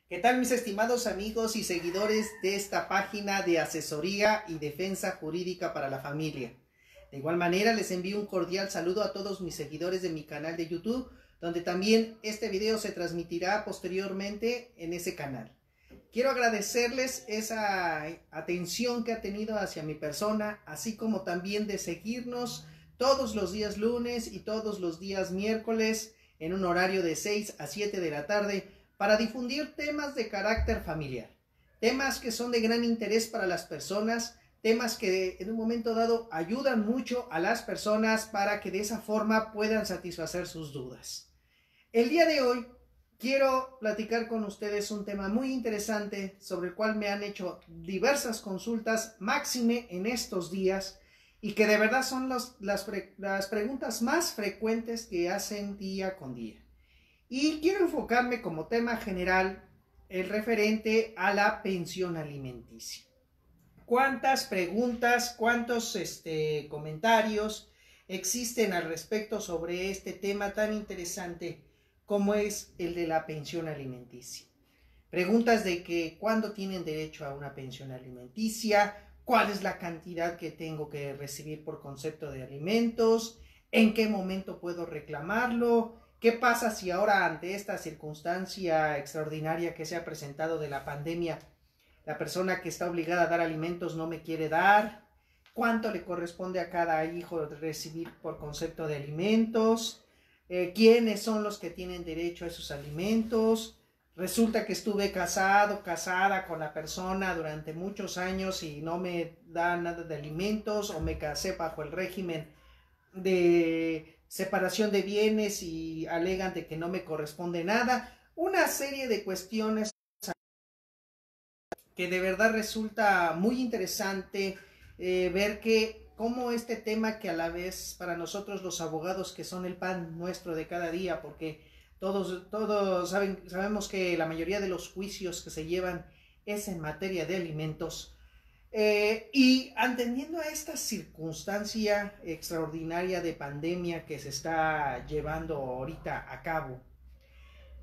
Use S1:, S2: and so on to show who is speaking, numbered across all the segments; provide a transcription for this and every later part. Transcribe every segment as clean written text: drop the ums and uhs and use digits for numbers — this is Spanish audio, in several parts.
S1: ¿Qué tal, mis estimados amigos y seguidores de esta página de asesoría y defensa jurídica para la familia? De igual manera, les envío un cordial saludo a todos mis seguidores de mi canal de YouTube, donde también este video se transmitirá posteriormente en ese canal. Quiero agradecerles esa atención que ha tenido hacia mi persona, así como también de seguirnos todos los días lunes y todos los días miércoles en un horario de 6 a 7 de la tarde para difundir temas de carácter familiar, temas que son de gran interés para las personas, temas que en un momento dado ayudan mucho a las personas para que de esa forma puedan satisfacer sus dudas. El día de hoy quiero platicar con ustedes un tema muy interesante sobre el cual me han hecho diversas consultas, máxime en estos días, y que de verdad son las preguntas más frecuentes que hacen día con día. Y quiero enfocarme como tema general el referente a la pensión alimenticia. ¿Cuántas preguntas, cuántos comentarios existen al respecto sobre este tema tan interesante como es el de la pensión alimenticia? Preguntas de que cuándo tienen derecho a una pensión alimenticia, cuál es la cantidad que tengo que recibir por concepto de alimentos, en qué momento puedo reclamarlo, qué pasa si ahora ante esta circunstancia extraordinaria que se ha presentado de la pandemia, la persona que está obligada a dar alimentos no me quiere dar, cuánto le corresponde a cada hijo recibir por concepto de alimentos, quiénes son los que tienen derecho a esos alimentos. Resulta que estuve casada con la persona durante muchos años y no me da nada de alimentos, o me casé bajo el régimen de separación de bienes y alegan de que no me corresponde nada. Una serie de cuestiones que de verdad resulta muy interesante ver que cómo este tema, que a la vez para nosotros los abogados, que son el pan nuestro de cada día, porque todos sabemos que la mayoría de los juicios que se llevan es en materia de alimentos, y atendiendo a esta circunstancia extraordinaria de pandemia que se está llevando ahorita a cabo,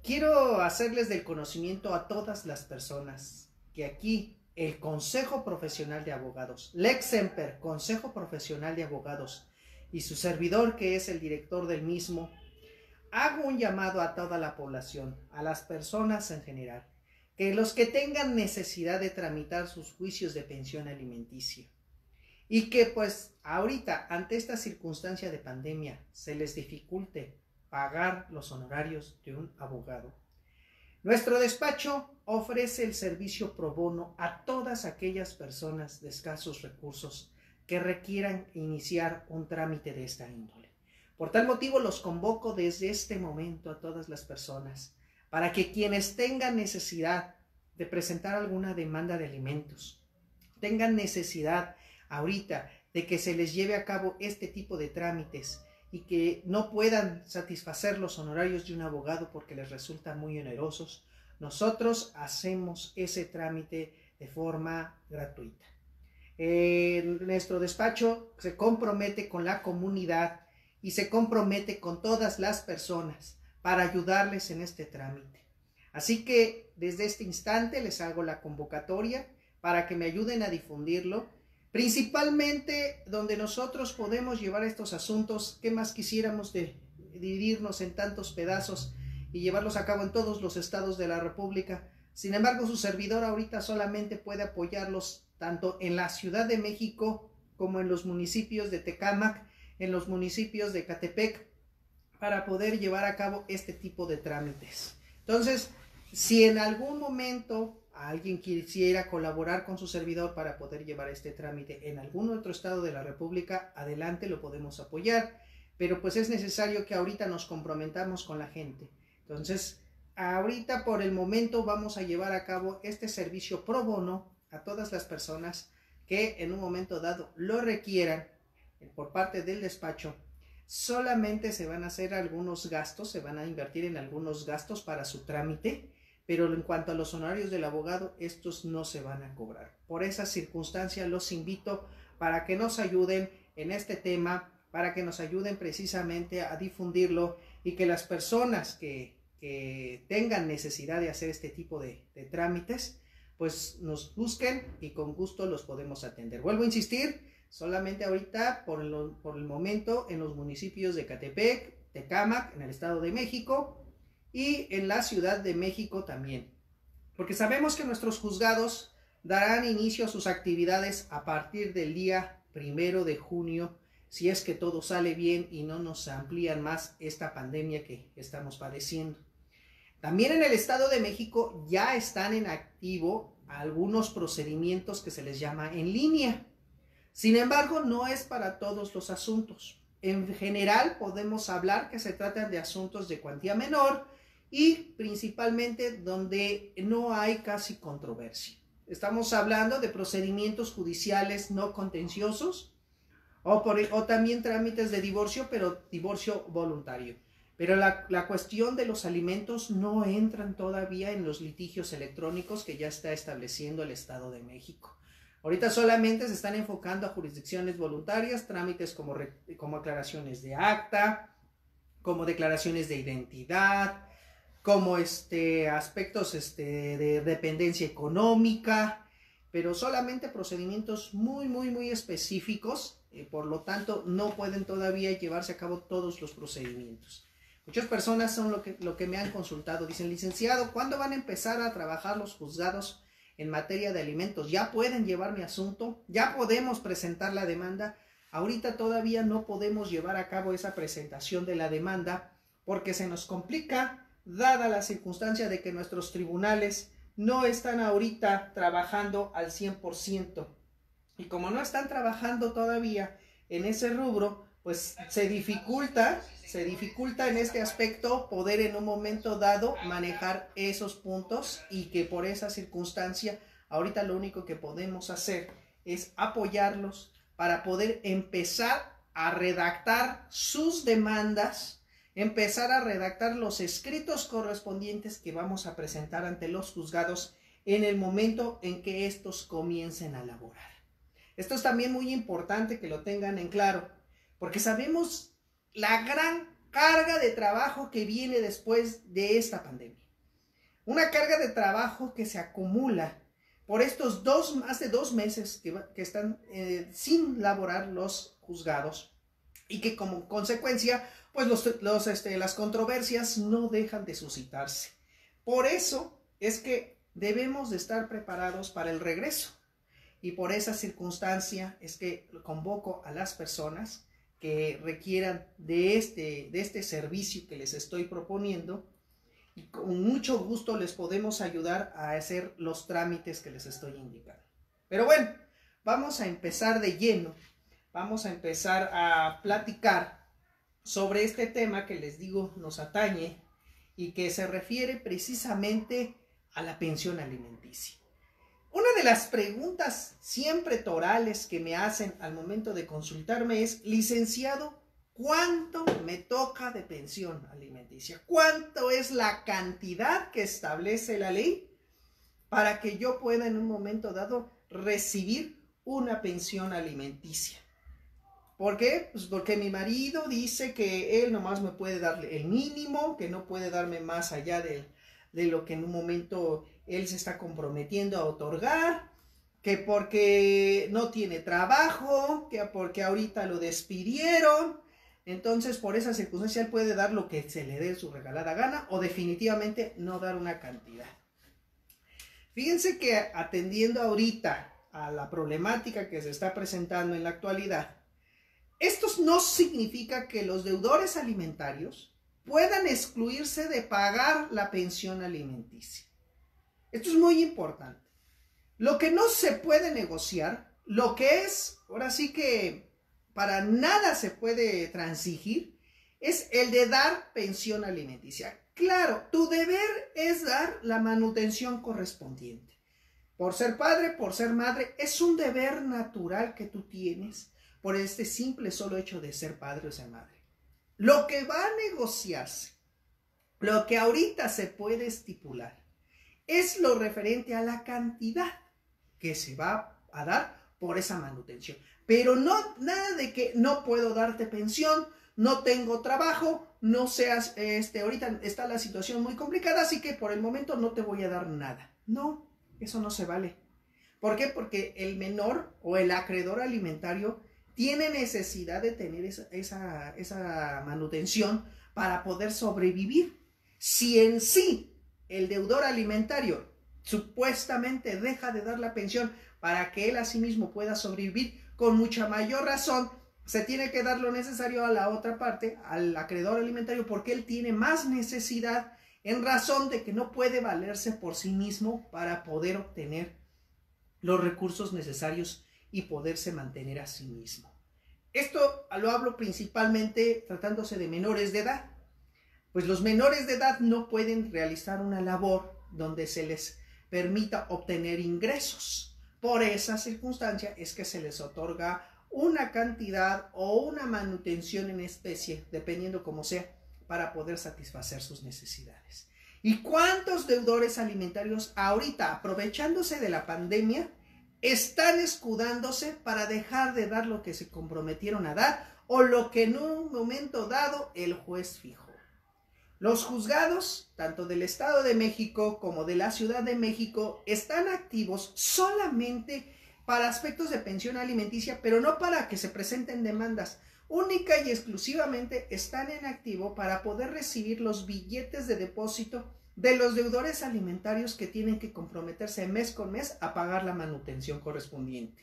S1: quiero hacerles del conocimiento a todas las personas que aquí el Consejo Profesional de Abogados, Lex Semper, Consejo Profesional de Abogados, y su servidor, que es el director del mismo, hago un llamado a toda la población, a las personas en general, que los que tengan necesidad de tramitar sus juicios de pensión alimenticia y que pues ahorita ante esta circunstancia de pandemia se les dificulte pagar los honorarios de un abogado, nuestro despacho ofrece el servicio pro bono a todas aquellas personas de escasos recursos que requieran iniciar un trámite de esta índole. Por tal motivo los convoco desde este momento a todas las personas para que quienes tengan necesidad de presentar alguna demanda de alimentos, tengan necesidad ahorita de que se les lleve a cabo este tipo de trámites y que no puedan satisfacer los honorarios de un abogado porque les resultan muy onerosos, nosotros hacemos ese trámite de forma gratuita. Nuestro despacho se compromete con la comunidad y se compromete con todas las personas para ayudarles en este trámite. Así que desde este instante les hago la convocatoria para que me ayuden a difundirlo, principalmente donde nosotros podemos llevar estos asuntos. ¿Qué más quisiéramos de dividirnos en tantos pedazos y llevarlos a cabo en todos los estados de la República? Sin embargo, su servidor ahorita solamente puede apoyarlos tanto en la Ciudad de México como en los municipios de Tecámac, en los municipios de Catepec, para poder llevar a cabo este tipo de trámites. Entonces, si en algún momento alguien quisiera colaborar con su servidor para poder llevar este trámite en algún otro estado de la República, adelante, lo podemos apoyar, pero pues es necesario que ahorita nos comprometamos con la gente. Entonces, ahorita por el momento vamos a llevar a cabo este servicio pro bono a todas las personas que en un momento dado lo requieran por parte del despacho. Solamente se van a hacer algunos gastos, se van a invertir en algunos gastos para su trámite, pero en cuanto a los honorarios del abogado, estos no se van a cobrar. Por esa circunstancia los invito para que nos ayuden en este tema, para que nos ayuden precisamente a difundirlo y que las personas que que tengan necesidad de hacer este tipo de trámites, pues nos busquen y con gusto los podemos atender. Vuelvo a insistir, solamente ahorita por el momento en los municipios de Ecatepec, Tecámac, en el Estado de México y en la Ciudad de México también. Porque sabemos que nuestros juzgados darán inicio a sus actividades a partir del día 1 de junio, si es que todo sale bien y no nos amplían más esta pandemia que estamos padeciendo. También en el Estado de México ya están en activo algunos procedimientos que se les llama en línea. Sin embargo, no es para todos los asuntos. En general podemos hablar que se tratan de asuntos de cuantía menor y principalmente donde no hay casi controversia. Estamos hablando de procedimientos judiciales no contenciosos o también trámites de divorcio, pero divorcio voluntario. Pero la cuestión de los alimentos no entran todavía en los litigios electrónicos que ya está estableciendo el Estado de México. Ahorita solamente se están enfocando a jurisdicciones voluntarias, trámites como aclaraciones de acta, como declaraciones de identidad, como aspectos de dependencia económica, pero solamente procedimientos muy específicos, por lo tanto no pueden todavía llevarse a cabo todos los procedimientos. Muchas personas son lo que me han consultado, dicen: licenciado, ¿cuándo van a empezar a trabajar los juzgados en materia de alimentos? ¿Ya pueden llevar mi asunto? ¿Ya podemos presentar la demanda? Ahorita todavía no podemos llevar a cabo esa presentación de la demanda porque se nos complica, dada la circunstancia de que nuestros tribunales no están ahorita trabajando al 100%. Y como no están trabajando todavía en ese rubro, pues se dificulta en este aspecto poder en un momento dado manejar esos puntos, y que por esa circunstancia ahorita lo único que podemos hacer es apoyarlos para poder empezar a redactar sus demandas, empezar a redactar los escritos correspondientes que vamos a presentar ante los juzgados en el momento en que estos comiencen a elaborar. Esto es también muy importante que lo tengan en claro, porque sabemos la gran carga de trabajo que viene después de esta pandemia. Una carga de trabajo que se acumula por estos más de 2 meses que están sin laborar los juzgados, y que como consecuencia pues las controversias no dejan de suscitarse. Por eso es que debemos de estar preparados para el regreso, y por esa circunstancia es que convoco a las personas que requieran de este servicio que les estoy proponiendo, y con mucho gusto les podemos ayudar a hacer los trámites que les estoy indicando. Pero bueno, vamos a empezar de lleno, vamos a empezar a platicar sobre este tema que les digo nos atañe y que se refiere precisamente a la pensión alimenticia. Una de las preguntas siempre torales que me hacen al momento de consultarme es: licenciado, ¿cuánto me toca de pensión alimenticia? ¿Cuánto es la cantidad que establece la ley para que yo pueda en un momento dado recibir una pensión alimenticia? ¿Por qué? Pues porque mi marido dice que él nomás me puede dar el mínimo, que no puede darme más allá de lo que en un momento él se está comprometiendo a otorgar, que porque no tiene trabajo, que porque ahorita lo despidieron. Entonces, por esa circunstancia, él puede dar lo que se le dé su regalada gana, o definitivamente no dar una cantidad. Fíjense que atendiendo ahorita a la problemática que se está presentando en la actualidad, esto no significa que los deudores alimentarios puedan excluirse de pagar la pensión alimenticia. Esto es muy importante. Lo que no se puede negociar, lo que es, ahora sí que para nada se puede transigir, es el de dar pensión alimenticia. Claro, tu deber es dar la manutención correspondiente. Por ser padre, por ser madre, es un deber natural que tú tienes por este simple solo hecho de ser padre o ser madre. Lo que va a negociarse, lo que ahorita se puede estipular, es lo referente a la cantidad que se va a dar por esa manutención. Pero no, nada de que no puedo darte pensión, no tengo trabajo, no seas, ahorita está la situación muy complicada, así que por el momento no te voy a dar nada. No, eso no se vale. ¿Por qué? Porque el menor o el acreedor alimentario tiene necesidad de tener esa manutención para poder sobrevivir. Si en sí el deudor alimentario supuestamente deja de dar la pensión para que él a sí mismo pueda sobrevivir, con mucha mayor razón se tiene que dar lo necesario a la otra parte, al acreedor alimentario, porque él tiene más necesidad en razón de que no puede valerse por sí mismo para poder obtener los recursos necesarios y poderse mantener a sí mismo. Esto lo hablo principalmente tratándose de menores de edad. Pues los menores de edad no pueden realizar una labor donde se les permita obtener ingresos. Por esa circunstancia es que se les otorga una cantidad o una manutención en especie, dependiendo como sea, para poder satisfacer sus necesidades. ¿Y cuántos deudores alimentarios ahorita, aprovechándose de la pandemia, están escudándose para dejar de dar lo que se comprometieron a dar o lo que en un momento dado el juez fijó? Los juzgados, tanto del Estado de México como de la Ciudad de México, están activos solamente para aspectos de pensión alimenticia, pero no para que se presenten demandas. Única y exclusivamente están en activo para poder recibir los billetes de depósito de los deudores alimentarios que tienen que comprometerse mes con mes a pagar la manutención correspondiente.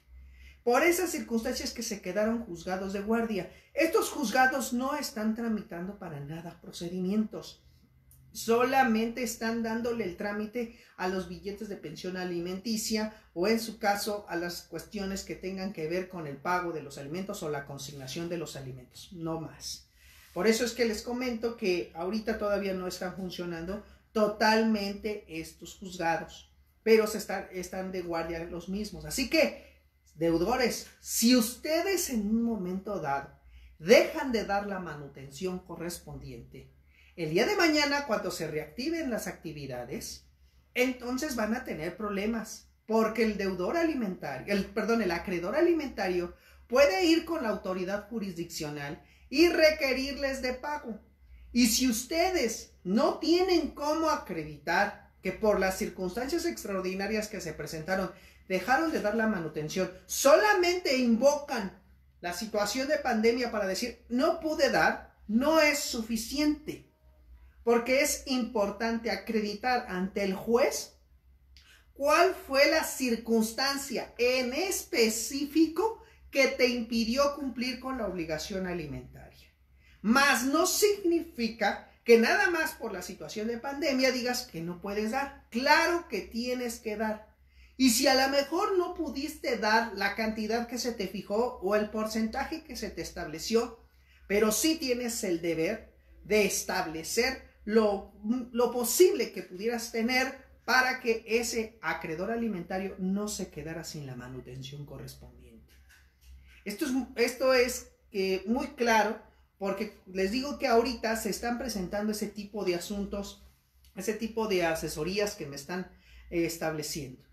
S1: Por esas circunstancias que se quedaron juzgados de guardia. Estos juzgados no están tramitando para nada procedimientos. Solamente están dándole el trámite a los billetes de pensión alimenticia o en su caso a las cuestiones que tengan que ver con el pago de los alimentos o la consignación de los alimentos. No más. Por eso es que les comento que ahorita todavía no están funcionando totalmente estos juzgados, pero están de guardia los mismos. Así que, deudores, si ustedes en un momento dado dejan de dar la manutención correspondiente, el día de mañana cuando se reactiven las actividades, entonces van a tener problemas, porque el deudor alimentario, el acreedor alimentario puede ir con la autoridad jurisdiccional y requerirles de pago. Y si ustedes no tienen cómo acreditar que por las circunstancias extraordinarias que se presentaron dejaron de dar la manutención, solamente invocan la situación de pandemia para decir no pude dar, no es suficiente, porque es importante acreditar ante el juez cuál fue la circunstancia en específico que te impidió cumplir con la obligación alimentaria. Mas no significa que nada más por la situación de pandemia digas que no puedes dar. Claro que tienes que dar. Y si a lo mejor no pudiste dar la cantidad que se te fijó o el porcentaje que se te estableció, pero sí tienes el deber de establecer lo posible que pudieras tener para que ese acreedor alimentario no se quedara sin la manutención correspondiente. Esto es muy claro, porque les digo que ahorita se están presentando ese tipo de asuntos, ese tipo de asesorías que me están estableciendo.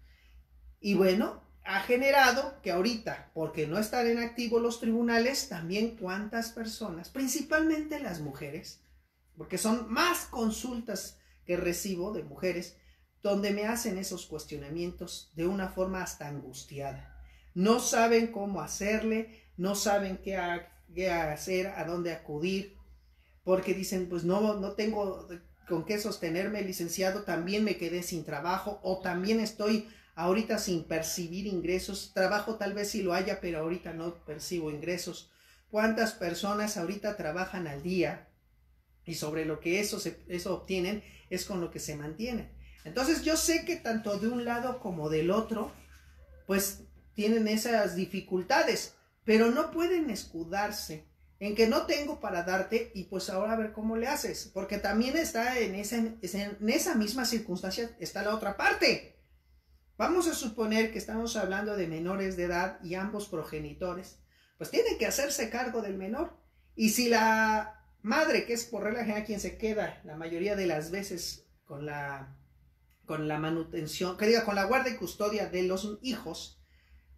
S1: Y bueno, ha generado que ahorita, porque no están en activo los tribunales, también cuántas personas, principalmente las mujeres, porque son más consultas que recibo de mujeres, donde me hacen esos cuestionamientos de una forma hasta angustiada. No saben cómo hacerle, no saben qué hacer, a dónde acudir, porque dicen, pues no tengo con qué sostenerme, licenciado, también me quedé sin trabajo, o también estoy ahorita sin percibir ingresos, trabajo tal vez sí lo haya, pero ahorita no percibo ingresos. ¿Cuántas personas ahorita trabajan al día? Y sobre lo que eso obtienen es con lo que se mantienen. Entonces yo sé que tanto de un lado como del otro, pues tienen esas dificultades, pero no pueden escudarse en que no tengo para darte y pues ahora a ver cómo le haces, porque también está en esa misma circunstancia está la otra parte. Vamos a suponer que estamos hablando de menores de edad y ambos progenitores, pues tienen que hacerse cargo del menor. Y si la madre, que es por regla general quien se queda la mayoría de las veces con la manutención, con la guarda y custodia de los hijos,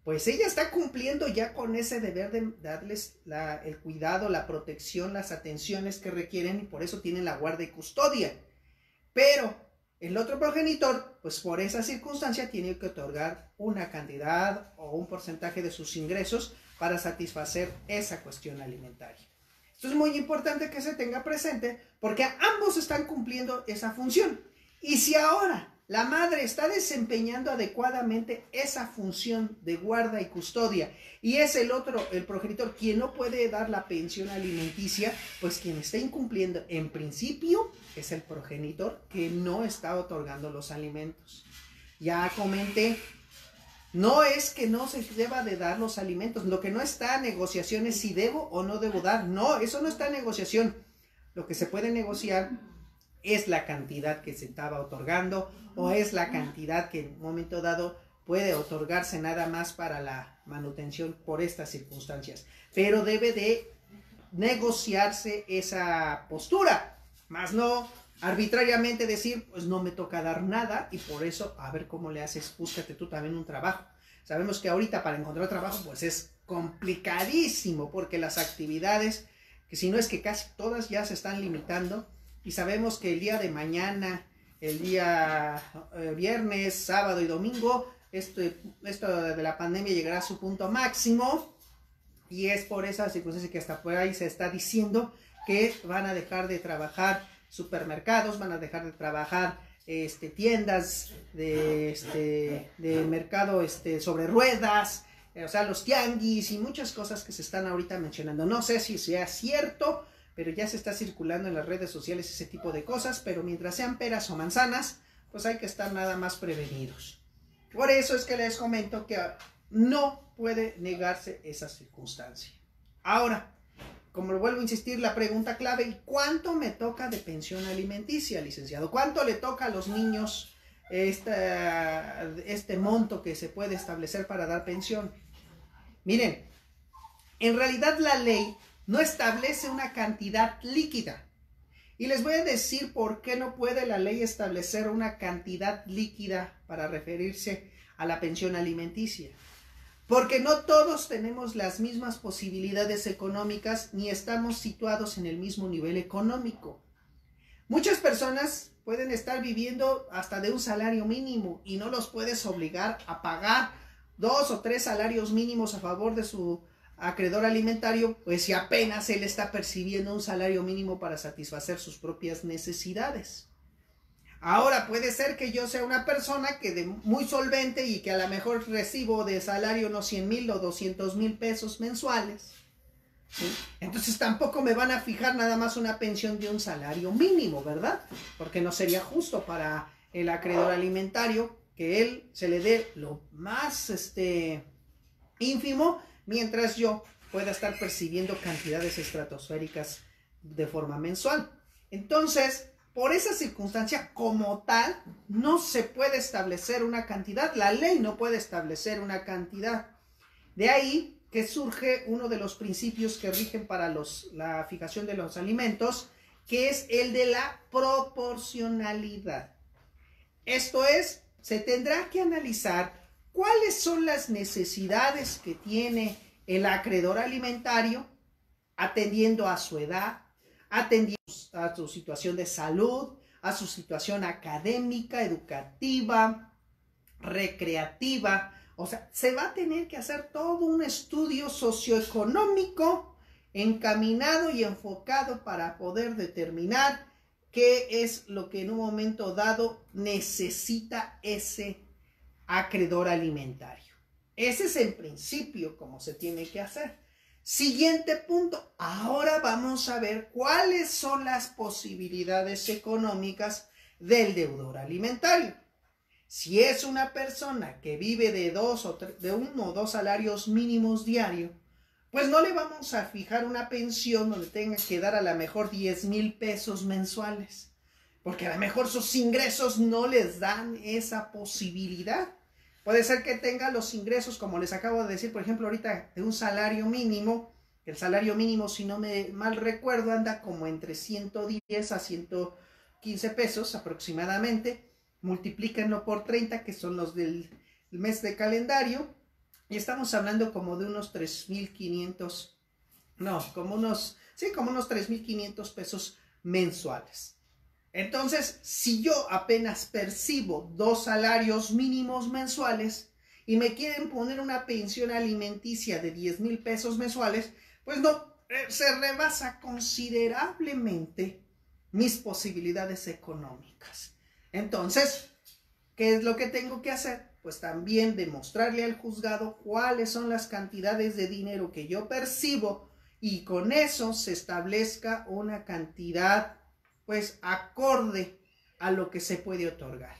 S1: pues ella está cumpliendo ya con ese deber de darles el cuidado, la protección, las atenciones que requieren, y por eso tienen la guardia y custodia. Pero el otro progenitor, pues por esa circunstancia, tiene que otorgar una cantidad o un porcentaje de sus ingresos para satisfacer esa cuestión alimentaria. Esto es muy importante que se tenga presente porque ambos están cumpliendo esa función. Y si ahora la madre está desempeñando adecuadamente esa función de guarda y custodia y es el progenitor, quien no puede dar la pensión alimenticia, pues quien está incumpliendo en principio es el progenitor, que no está otorgando los alimentos. Ya comenté, no es que no se deba de dar los alimentos, lo que no está en negociación es si debo o no debo dar. No, eso no está en negociación. Lo que se puede negociar es la cantidad que se estaba otorgando o es la cantidad que en un momento dado puede otorgarse nada más para la manutención por estas circunstancias. Pero debe de negociarse esa postura, más no arbitrariamente decir, pues no me toca dar nada y por eso a ver cómo le haces, búscate tú también un trabajo. Sabemos que ahorita para encontrar trabajo pues es complicadísimo porque las actividades, que si no es que casi todas ya se están limitando, y sabemos que el día de mañana, el día viernes, sábado y domingo, esto de la pandemia llegará a su punto máximo, y es por esa circunstancia que hasta por ahí se está diciendo que van a dejar de trabajar supermercados, van a dejar de trabajar tiendas de mercado sobre ruedas, o sea, los tianguis y muchas cosas que se están ahorita mencionando. No sé si sea cierto, pero ya se está circulando en las redes sociales ese tipo de cosas, pero mientras sean peras o manzanas, pues hay que estar nada más prevenidos. Por eso es que les comento que no puede negarse esa circunstancia. Ahora, como vuelvo a insistir, la pregunta clave, ¿y cuánto me toca de pensión alimenticia, licenciado? ¿Cuánto le toca a los niños este monto que se puede establecer para dar pensión? Miren, en realidad la ley no establece una cantidad líquida. Y les voy a decir por qué no puede la ley establecer una cantidad líquida para referirse a la pensión alimenticia. Porque no todos tenemos las mismas posibilidades económicas ni estamos situados en el mismo nivel económico. Muchas personas pueden estar viviendo hasta de un salario mínimo y no los puedes obligar a pagar 2 o 3 salarios mínimos a favor de su acreedor alimentario, pues si apenas él está percibiendo un salario mínimo para satisfacer sus propias necesidades. Ahora puede ser que yo sea una persona muy solvente y que a lo mejor recibo de salario unos 100,000 o 200,000 pesos mensuales, ¿sí? Entonces tampoco me van a fijar nada más una pensión de un salario mínimo, ¿verdad? Porque no sería justo para el acreedor alimentario que él se le dé lo más ínfimo, mientras yo pueda estar percibiendo cantidades estratosféricas de forma mensual. Entonces, por esa circunstancia como tal, no se puede establecer una cantidad. La ley no puede establecer una cantidad. De ahí que surge uno de los principios que rigen para la fijación de los alimentos, que es el de la proporcionalidad. Esto es, se tendrá que analizar cuáles son las necesidades que tiene el acreedor alimentario, atendiendo a su edad, atendiendo a su situación de salud, a su situación académica, educativa, recreativa. O sea, se va a tener que hacer todo un estudio socioeconómico encaminado y enfocado para poder determinar qué es lo que en un momento dado necesita ese acreedor alimentario. Ese es el principio como se tiene que hacer. Siguiente punto. Ahora vamos a ver cuáles son las posibilidades económicas del deudor alimentario. Si es una persona que vive de 1 o 2 salarios mínimos diarios, pues no le vamos a fijar una pensión donde tenga que dar a lo mejor 10,000 pesos mensuales, porque a lo mejor sus ingresos no les dan esa posibilidad. Puede ser que tenga los ingresos, como les acabo de decir, por ejemplo, ahorita de un salario mínimo. El salario mínimo, si no me mal recuerdo, anda como entre 110 a 115 pesos aproximadamente. Multiplíquenlo por 30, que son los del mes de calendario. y estamos hablando como de unos 3,500, no, como unos 3,500 pesos mensuales. Entonces, si yo apenas percibo 2 salarios mínimos mensuales y me quieren poner una pensión alimenticia de 10,000 pesos mensuales, pues no, se rebasa considerablemente mis posibilidades económicas. Entonces, ¿qué es lo que tengo que hacer? Pues también demostrarle al juzgado cuáles son las cantidades de dinero que yo percibo y con eso se establezca una cantidad pues acorde a lo que se puede otorgar.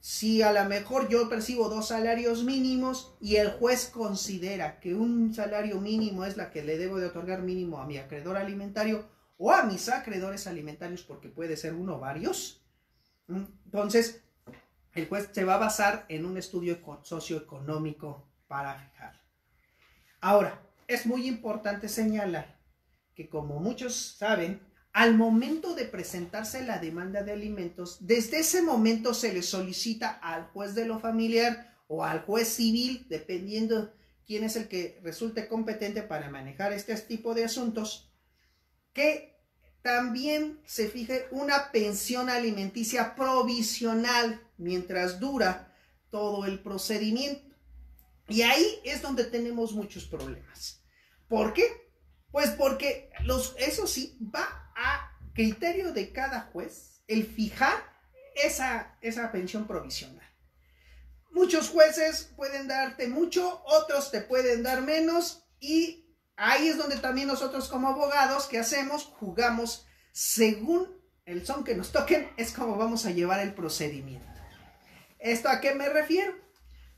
S1: Si a lo mejor yo percibo 2 salarios mínimos y el juez considera que un salario mínimo es la que le debo de otorgar mínimo a mi acreedor alimentario o a mis acreedores alimentarios, porque puede ser uno o varios, entonces el juez se va a basar en un estudio socioeconómico para fijar. Ahora, es muy importante señalar que, como muchos saben, al momento de presentarse la demanda de alimentos, desde ese momento se le solicita al juez de lo familiar o al juez civil, dependiendo quién es el que resulte competente para manejar este tipo de asuntos, que también se fije una pensión alimenticia provisional mientras dura todo el procedimiento. Y ahí es donde tenemos muchos problemas. ¿Por qué? Pues porque eso sí, va a criterio de cada juez el fijar esa pensión provisional. Muchos jueces pueden darte mucho, otros te pueden dar menos, y ahí es donde también nosotros como abogados, ¿qué hacemos? Jugamos según el son que nos toquen, es como vamos a llevar el procedimiento. ¿Esto a qué me refiero?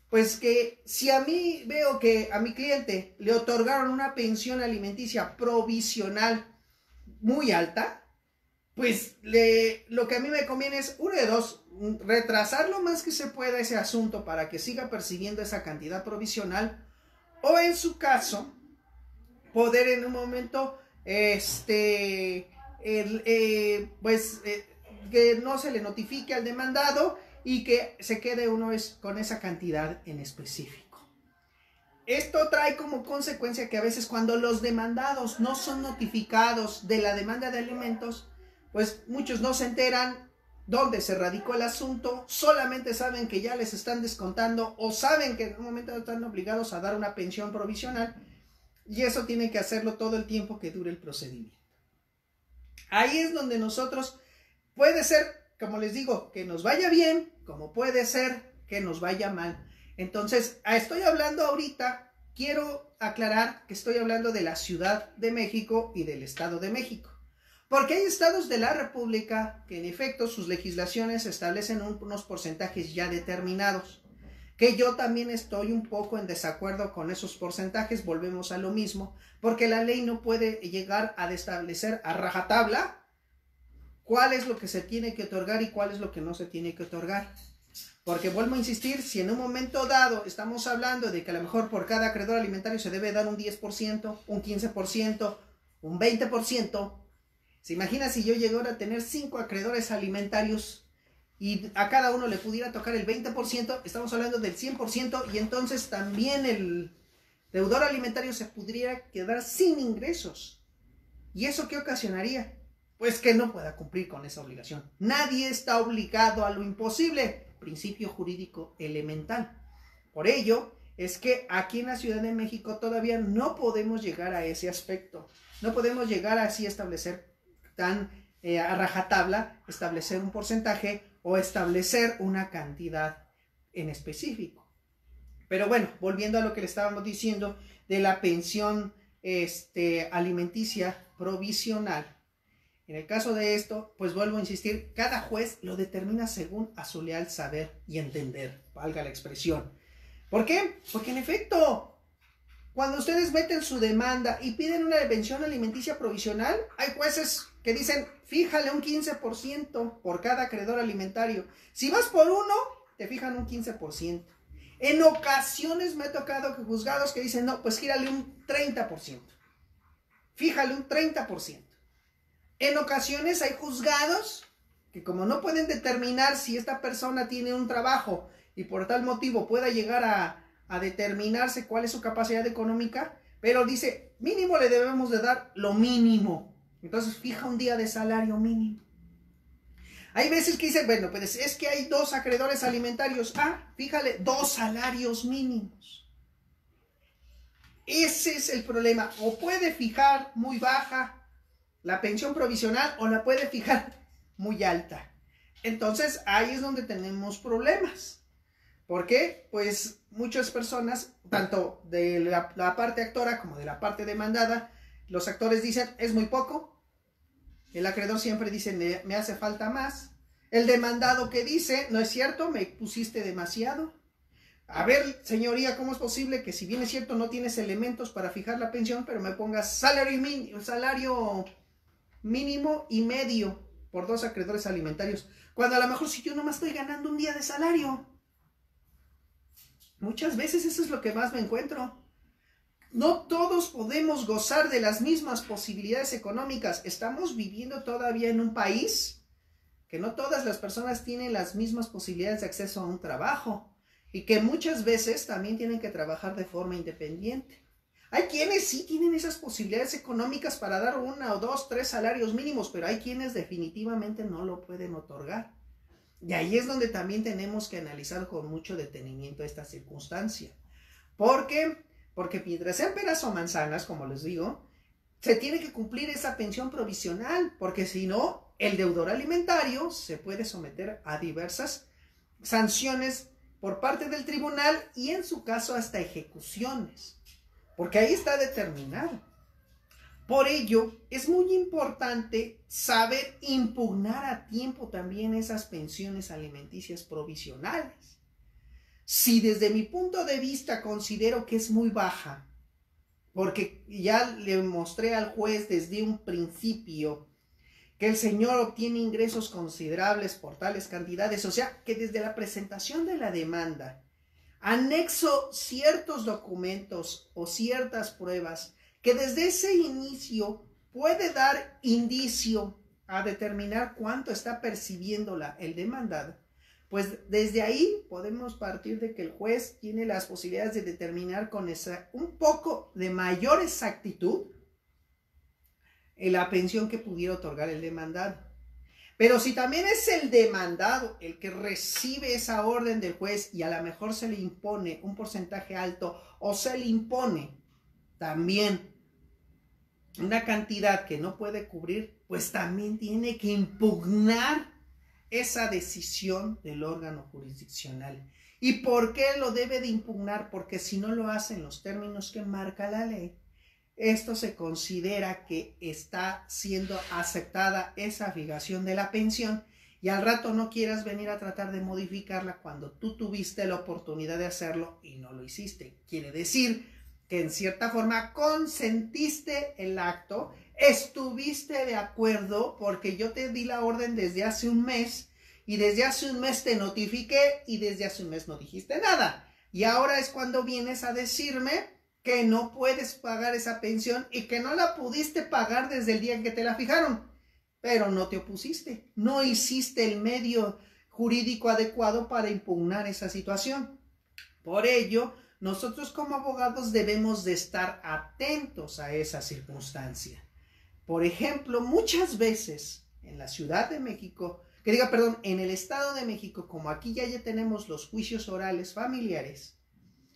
S1: Pues que si a mí veo que a mi cliente le otorgaron una pensión alimenticia provisional muy alta, pues lo que a mí me conviene es, uno de dos, retrasar lo más que se pueda ese asunto para que siga percibiendo esa cantidad provisional, o en su caso, poder en un momento, que no se le notifique al demandado y que se quede uno con esa cantidad en específico. Esto trae como consecuencia que a veces cuando los demandados no son notificados de la demanda de alimentos, pues muchos no se enteran dónde se radicó el asunto, solamente saben que ya les están descontando o saben que en un momento están obligados a dar una pensión provisional, y eso tiene que hacerlo todo el tiempo que dure el procedimiento. Ahí es donde nosotros, puede ser, como les digo, que nos vaya bien, como puede ser que nos vaya mal. Entonces, estoy hablando ahorita, quiero aclarar que estoy hablando de la Ciudad de México y del Estado de México, porque hay estados de la República que en efecto sus legislaciones establecen unos porcentajes ya determinados, que yo también estoy un poco en desacuerdo con esos porcentajes. Volvemos a lo mismo, porque la ley no puede llegar a establecer a rajatabla cuál es lo que se tiene que otorgar y cuál es lo que no se tiene que otorgar. Porque vuelvo a insistir, si en un momento dado estamos hablando de que a lo mejor por cada acreedor alimentario se debe dar un 10%, un 15%, un 20%, ¿se imagina si yo llegara a tener 5 acreedores alimentarios y a cada uno le pudiera tocar el 20%? Estamos hablando del 100%, y entonces también el deudor alimentario se podría quedar sin ingresos. ¿Y eso qué ocasionaría? Pues que no pueda cumplir con esa obligación. Nadie está obligado a lo imposible, principio jurídico elemental. Por ello es que aquí en la Ciudad de México todavía no podemos llegar a ese aspecto. No podemos llegar así a establecer tan a rajatabla, establecer un porcentaje o establecer una cantidad en específico. Pero bueno, volviendo a lo que le estábamos diciendo de la pensión alimenticia provisional. En el caso de esto, pues vuelvo a insistir, cada juez lo determina según a su leal saber y entender, valga la expresión. ¿Por qué? Porque en efecto, cuando ustedes meten su demanda y piden una pensión alimenticia provisional, hay jueces que dicen, fíjale un 15% por cada acreedor alimentario. Si vas por uno, te fijan un 15%. En ocasiones me ha tocado que juzgados que dicen, no, pues gírale un 30%. Fíjale un 30%. En ocasiones hay juzgados que, como no pueden determinar si esta persona tiene un trabajo y por tal motivo pueda llegar a determinarse cuál es su capacidad económica, pero dice, mínimo le debemos de dar lo mínimo. Entonces fija un día de salario mínimo. Hay veces que dicen, bueno, pues es que hay 2 acreedores alimentarios. Ah, fíjale, 2 salarios mínimos. Ese es el problema. O puede fijar muy baja la pensión provisional o la puede fijar muy alta. Entonces ahí es donde tenemos problemas. ¿Por qué? Pues muchas personas, tanto de la parte actora como de la parte demandada, los actores dicen, es muy poco. El acreedor siempre dice, me hace falta más. El demandado que dice, no es cierto, me pusiste demasiado. A ver, señoría, ¿cómo es posible que si bien es cierto no tienes elementos para fijar la pensión, pero me pongas salario mínimo y medio por 2 acreedores alimentarios? Cuando a lo mejor si yo nomás estoy ganando un día de salario. Muchas veces eso es lo que más me encuentro. No todos podemos gozar de las mismas posibilidades económicas. Estamos viviendo todavía en un país que no todas las personas tienen las mismas posibilidades de acceso a un trabajo y que muchas veces también tienen que trabajar de forma independiente. Hay quienes sí tienen esas posibilidades económicas para dar 1 o 2, 3 salarios mínimos, pero hay quienes definitivamente no lo pueden otorgar. Y ahí es donde también tenemos que analizar con mucho detenimiento esta circunstancia. ¿Por qué? Porque mientras sean peras o manzanas, como les digo, se tiene que cumplir esa pensión provisional, porque si no, el deudor alimentario se puede someter a diversas sanciones por parte del tribunal y en su caso hasta ejecuciones, porque ahí está determinado. Por ello, es muy importante saber impugnar a tiempo también esas pensiones alimenticias provisionales. Si desde mi punto de vista considero que es muy baja, porque ya le mostré al juez desde un principio que el señor obtiene ingresos considerables por tales cantidades, o sea, que desde la presentación de la demanda anexo ciertos documentos o ciertas pruebas que desde ese inicio puede dar indicio a determinar cuánto está percibiendo el demandado, pues desde ahí podemos partir de que el juez tiene las posibilidades de determinar con un poco de mayor exactitud la pensión que pudiera otorgar el demandado. Pero si también es el demandado el que recibe esa orden del juez y a lo mejor se le impone un porcentaje alto o se le impone también una cantidad que no puede cubrir, pues también tiene que impugnar esa decisión del órgano jurisdiccional. ¿Y por qué lo debe de impugnar? Porque si no lo hace en los términos que marca la ley, esto se considera que está siendo aceptada esa fijación de la pensión y al rato no quieras venir a tratar de modificarla cuando tú tuviste la oportunidad de hacerlo y no lo hiciste. Quiere decir que en cierta forma consentiste el acto, estuviste de acuerdo porque yo te di la orden desde hace un mes y desde hace un mes te notifiqué y desde hace un mes no dijiste nada. Y ahora es cuando vienes a decirme que no puedes pagar esa pensión y que no la pudiste pagar desde el día en que te la fijaron, pero no te opusiste, no hiciste el medio jurídico adecuado para impugnar esa situación. Por ello, nosotros como abogados debemos de estar atentos a esa circunstancia. Por ejemplo, muchas veces en la Ciudad de México, en el Estado de México, como aquí ya tenemos los juicios orales familiares,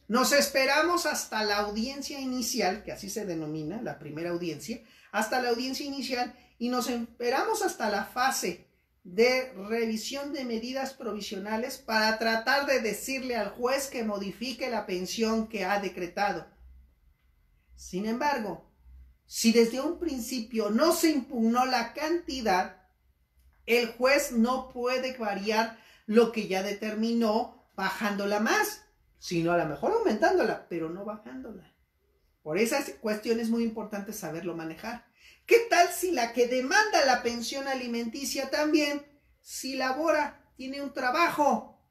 S1: nos esperamos hasta la audiencia inicial, que así se denomina, la primera audiencia, hasta la audiencia inicial y nos esperamos hasta la fase de revisión de medidas provisionales para tratar de decirle al juez que modifique la pensión que ha decretado. Sin embargo, si desde un principio no se impugnó la cantidad, el juez no puede variar lo que ya determinó bajándola más, sino a lo mejor aumentándola, pero no bajándola. Por esas cuestiones es muy importante saberlo manejar. ¿Qué tal si la que demanda la pensión alimenticia también, si labora, tiene un trabajo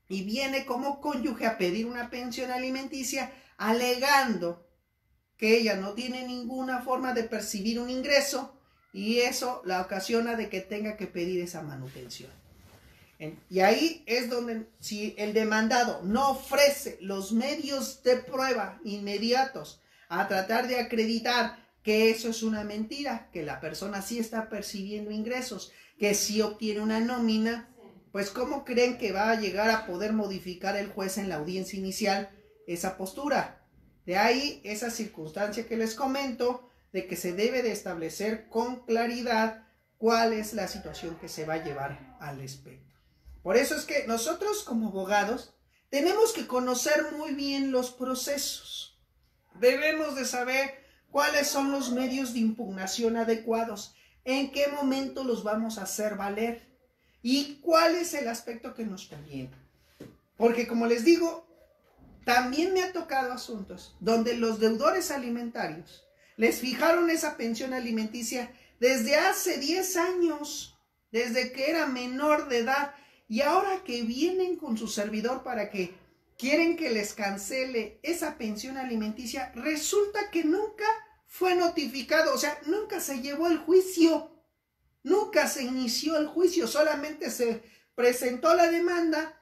S1: y viene como cónyuge a pedir una pensión alimenticia alegando que ella no tiene ninguna forma de percibir un ingreso y eso la ocasiona de que tenga que pedir esa manutención? Y ahí es donde, si el demandado no ofrece los medios de prueba inmediatos a tratar de acreditar que eso es una mentira, que la persona sí está percibiendo ingresos, que sí obtiene una nómina, pues ¿cómo creen que va a llegar a poder modificar el juez en la audiencia inicial esa postura? De ahí esa circunstancia que les comento, de que se debe de establecer con claridad cuál es la situación que se va a llevar al respecto. Por eso es que nosotros como abogados tenemos que conocer muy bien los procesos. Debemos de saber cuáles son los medios de impugnación adecuados, en qué momento los vamos a hacer valer y cuál es el aspecto que nos conviene. Porque como les digo, también me ha tocado asuntos donde los deudores alimentarios les fijaron esa pensión alimenticia desde hace 10 años, desde que era menor de edad, y ahora que vienen con su servidor para que quieren que les cancele esa pensión alimenticia, resulta que nunca fue notificado, o sea, nunca se llevó el juicio, nunca se inició el juicio, solamente se presentó la demanda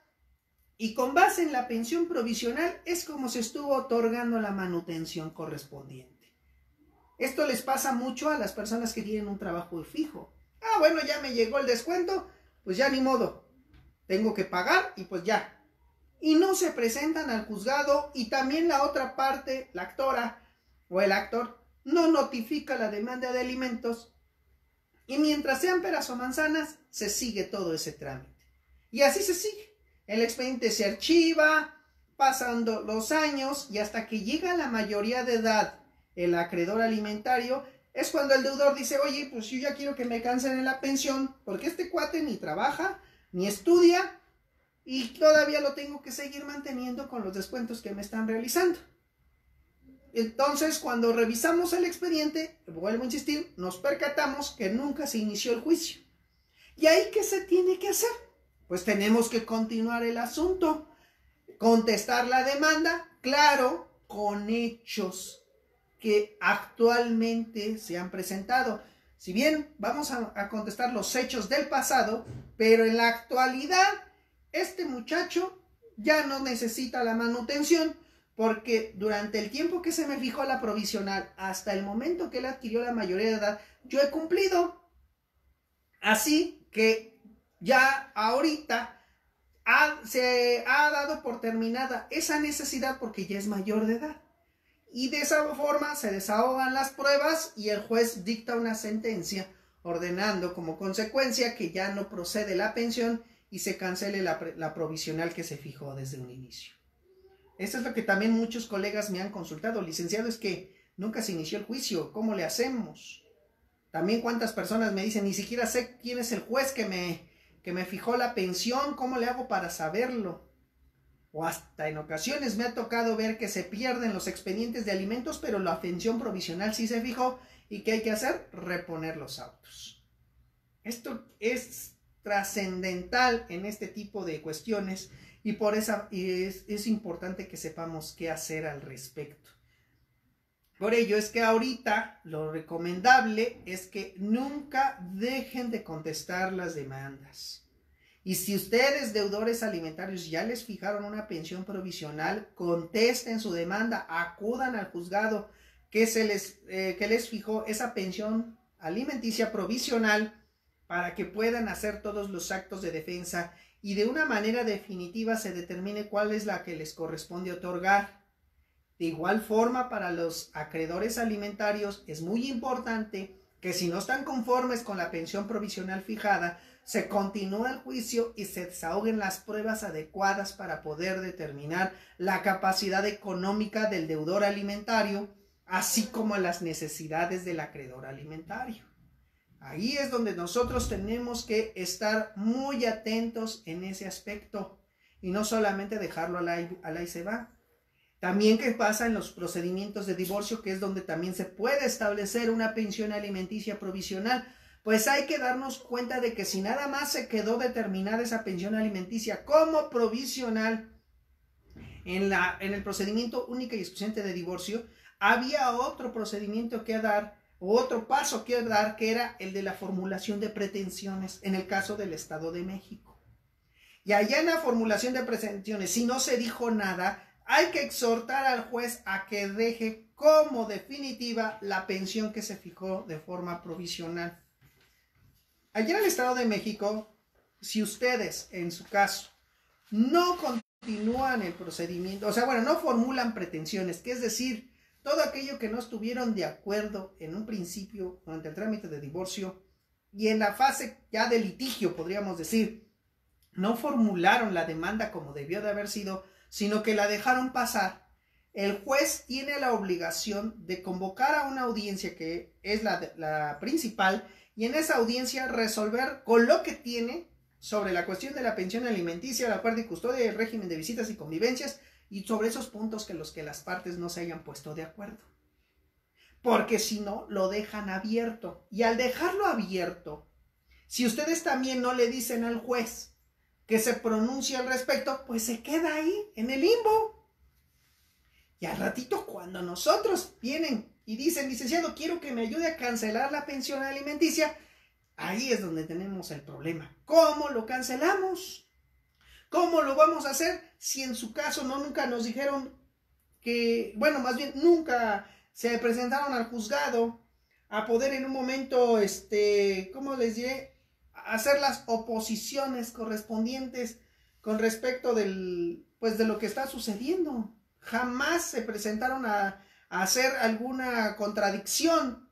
S1: y con base en la pensión provisional es como se estuvo otorgando la manutención correspondiente. Esto les pasa mucho a las personas que tienen un trabajo fijo. Ah, bueno, ya me llegó el descuento, pues ya ni modo, tengo que pagar y pues ya. Y no se presentan al juzgado, y también la otra parte, la actora o el actor, no notifica la demanda de alimentos, y mientras sean peras o manzanas, se sigue todo ese trámite. Y así se sigue. El expediente se archiva, pasando los años, y hasta que llega la mayoría de edad el acreedor alimentario, es cuando el deudor dice, oye, pues yo ya quiero que me cancelen la pensión, porque este cuate ni trabaja, ni estudia, y todavía lo tengo que seguir manteniendo con los descuentos que me están realizando. Entonces, cuando revisamos el expediente, vuelvo a insistir, nos percatamos que nunca se inició el juicio. ¿Y ahí qué se tiene que hacer? Pues tenemos que continuar el asunto, contestar la demanda, claro, con hechos que actualmente se han presentado. Si bien vamos a contestar los hechos del pasado, pero en la actualidad este muchacho ya no necesita la manutención, porque durante el tiempo que se me fijó la provisional hasta el momento que él adquirió la mayoría de edad, yo he cumplido. Así que ya ahorita se ha dado por terminada esa necesidad porque ya es mayor de edad. Y de esa forma se desahogan las pruebas y el juez dicta una sentencia ordenando como consecuencia que ya no procede la pensión y se cancele la provisional que se fijó desde un inicio. Eso es lo que también muchos colegas me han consultado. Licenciado, es que nunca se inició el juicio, ¿cómo le hacemos? También cuántas personas me dicen, ni siquiera sé quién es el juez que me fijó la pensión, ¿cómo le hago para saberlo? O hasta en ocasiones me ha tocado ver que se pierden los expedientes de alimentos, pero la pensión provisional sí se fijó. ¿Y qué hay que hacer? Reponer los autos. Esto es trascendental en este tipo de cuestiones y por eso es importante que sepamos qué hacer al respecto. Por ello es que ahorita lo recomendable es que nunca dejen de contestar las demandas. Y si ustedes, deudores alimentarios, ya les fijaron una pensión provisional, contesten su demanda, acudan al juzgado que les fijó esa pensión alimenticia provisional para que puedan hacer todos los actos de defensa y de una manera definitiva se determine cuál es la que les corresponde otorgar. De igual forma, para los acreedores alimentarios es muy importante que si no están conformes con la pensión provisional fijada, se continúa el juicio y se desahoguen las pruebas adecuadas para poder determinar la capacidad económica del deudor alimentario, así como las necesidades del acreedor alimentario. Ahí es donde nosotros tenemos que estar muy atentos en ese aspecto y no solamente dejarlo al ahí y se va. También qué pasa en los procedimientos de divorcio, que es donde también se puede establecer una pensión alimenticia provisional. Pues hay que darnos cuenta de que si nada más se quedó determinada esa pensión alimenticia como provisional en el procedimiento única y exclusivamente de divorcio, había otro procedimiento que dar, o otro paso que dar, que era el de la formulación de pretensiones en el caso del Estado de México. Y allá en la formulación de pretensiones, si no se dijo nada, hay que exhortar al juez a que deje como definitiva la pensión que se fijó de forma provisional. Allá en el Estado de México, si ustedes, en su caso, no continúan el procedimiento, o sea, bueno, no formulan pretensiones, que es decir, todo aquello que no estuvieron de acuerdo en un principio durante el trámite de divorcio y en la fase ya de litigio, podríamos decir, no formularon la demanda como debió de haber sido, sino que la dejaron pasar, el juez tiene la obligación de convocar a una audiencia que es la principal y en esa audiencia resolver con lo que tiene sobre la cuestión de la pensión alimenticia, la guardia y custodia, el régimen de visitas y convivencias y sobre esos puntos que las partes no se hayan puesto de acuerdo. Porque si no, lo dejan abierto. Y al dejarlo abierto, si ustedes también no le dicen al juez que se pronuncie al respecto, pues se queda ahí, en el limbo. Y al ratito, cuando nosotros vienen y dicen, licenciado, quiero que me ayude a cancelar la pensión alimenticia, ahí es donde tenemos el problema. ¿Cómo lo cancelamos? ¿Cómo lo vamos a hacer si en su caso nunca nos dijeron que, bueno, más bien nunca se presentaron al juzgado a poder en un momento, ¿cómo les diré? Hacer las oposiciones correspondientes con respecto de lo que está sucediendo. Jamás se presentaron a hacer alguna contradicción,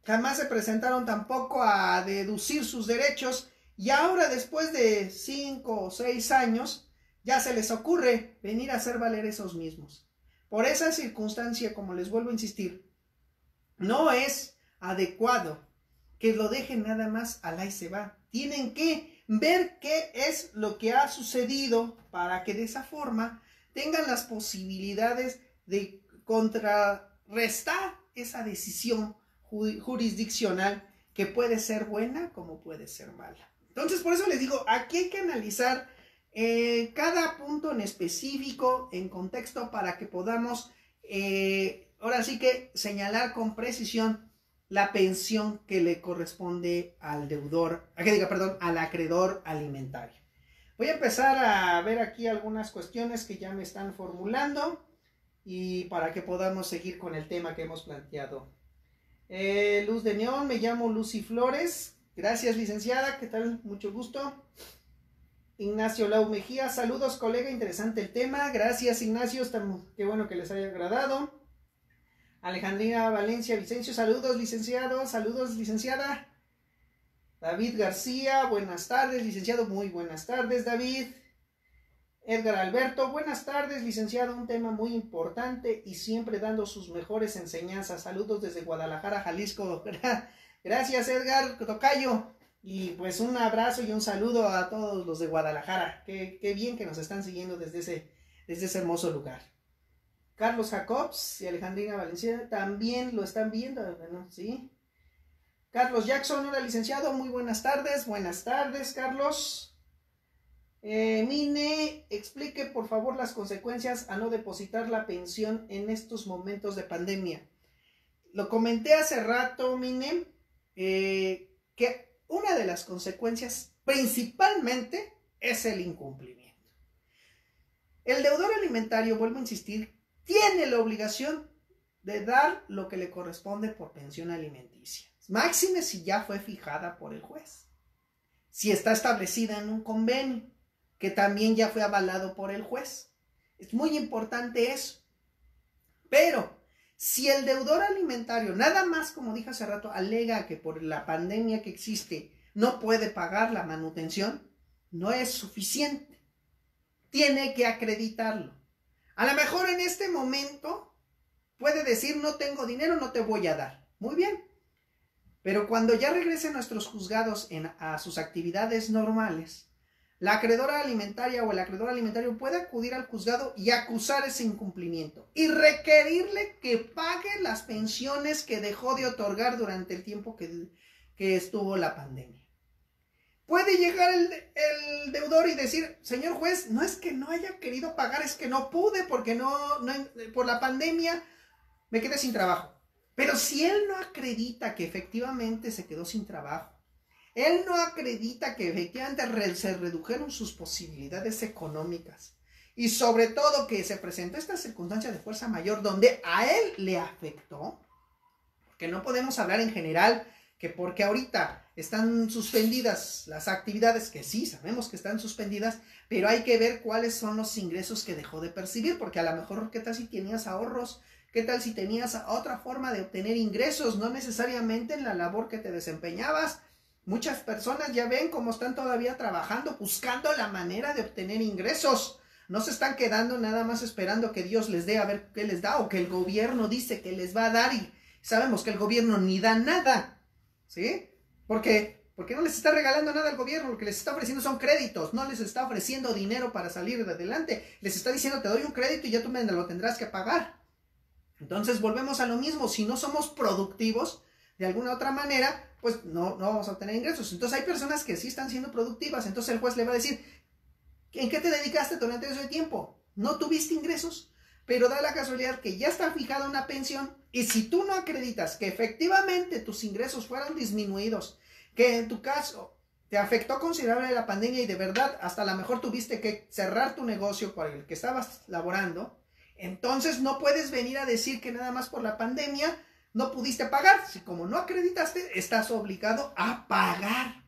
S1: jamás se presentaron tampoco a deducir sus derechos y ahora después de 5 o 6 años ya se les ocurre venir a hacer valer esos mismos. Por esa circunstancia, como les vuelvo a insistir, no es adecuado que lo dejen nada más al ahí se va. Tienen que ver qué es lo que ha sucedido para que de esa forma tengan las posibilidades de contrarrestar esa decisión jurisdiccional que puede ser buena como puede ser mala. Entonces, por eso les digo, aquí hay que analizar cada punto en específico, en contexto, para que podamos, ahora sí que señalar con precisión la pensión que le corresponde al deudor, al acreedor alimentario. Voy a empezar a ver aquí algunas cuestiones que ya me están formulando y para que podamos seguir con el tema que hemos planteado. Luz de Neón, me llamo Lucy Flores. Gracias, licenciada, ¿qué tal? Mucho gusto. Ignacio Lau Mejía, saludos, colega, interesante el tema. Gracias, Ignacio, qué bueno que les haya agradado. Alejandrina Valencia Vicencio, saludos, licenciado, saludos, licenciada. David García, buenas tardes, licenciado, muy buenas tardes, David. Edgar Alberto, buenas tardes, licenciado, un tema muy importante y siempre dando sus mejores enseñanzas. Saludos desde Guadalajara, Jalisco. Gracias, Edgar, tocayo. Y pues un abrazo y un saludo a todos los de Guadalajara. Qué bien que nos están siguiendo desde ese hermoso lugar. Carlos Jacobs y Alejandrina Valencia también lo están viendo, ¿no? ¿Sí? Carlos Jackson, hola, licenciado, muy buenas tardes. Buenas tardes, Carlos. Mine, explique por favor las consecuencias a no depositar la pensión en estos momentos de pandemia. Lo comenté hace rato, Mine, que una de las consecuencias principalmente es el incumplimiento. El deudor alimentario, vuelvo a insistir, tiene la obligación de dar lo que le corresponde por pensión alimenticia. Máxime si ya fue fijada por el juez. Si está establecida en un convenio, que también ya fue avalado por el juez. Es muy importante eso. Pero si el deudor alimentario, nada más, como dije hace rato, alega que por la pandemia que existe no puede pagar la manutención, no es suficiente. Tiene que acreditarlo. A lo mejor en este momento puede decir, no tengo dinero, no te voy a dar. Muy bien. Pero cuando ya regresen nuestros juzgados a sus actividades normales, la acreedora alimentaria o el acreedor alimentario puede acudir al juzgado y acusar ese incumplimiento y requerirle que pague las pensiones que dejó de otorgar durante el tiempo que estuvo la pandemia. Puede llegar el deudor y decir, señor juez, no es que no haya querido pagar, es que no pude porque por la pandemia me quedé sin trabajo. Pero si él no acredita que efectivamente se quedó sin trabajo, Él no acredita que efectivamente se redujeron sus posibilidades económicas. Y sobre todo que se presentó esta circunstancia de fuerza mayor donde a él le afectó. Porque no podemos hablar en general que porque ahorita están suspendidas las actividades, que sí, sabemos que están suspendidas, pero hay que ver cuáles son los ingresos que dejó de percibir, porque a lo mejor, ¿qué tal si tenías ahorros? ¿Qué tal si tenías otra forma de obtener ingresos? No necesariamente en la labor que te desempeñabas. Muchas personas ya ven cómo están todavía trabajando, buscando la manera de obtener ingresos. No se están quedando nada más esperando que Dios les dé a ver qué les da, o que el gobierno dice que les va a dar, y sabemos que el gobierno ni da nada, ¿sí? Porque no les está regalando nada al gobierno, lo que les está ofreciendo son créditos, no les está ofreciendo dinero para salir de adelante, les está diciendo te doy un crédito y ya tú me lo tendrás que pagar. Entonces volvemos a lo mismo, si no somos productivos de alguna otra manera, pues no vamos a obtener ingresos. Entonces hay personas que sí están siendo productivas, entonces el juez le va a decir, ¿en qué te dedicaste durante ese tiempo? No tuviste ingresos, pero da la casualidad que ya está fijada una pensión, y si tú no acreditas que efectivamente tus ingresos fueron disminuidos, que en tu caso te afectó considerable la pandemia y de verdad hasta a lo mejor tuviste que cerrar tu negocio por el que estabas laborando, entonces no puedes venir a decir que nada más por la pandemia no pudiste pagar. Si como no acreditaste, estás obligado a pagar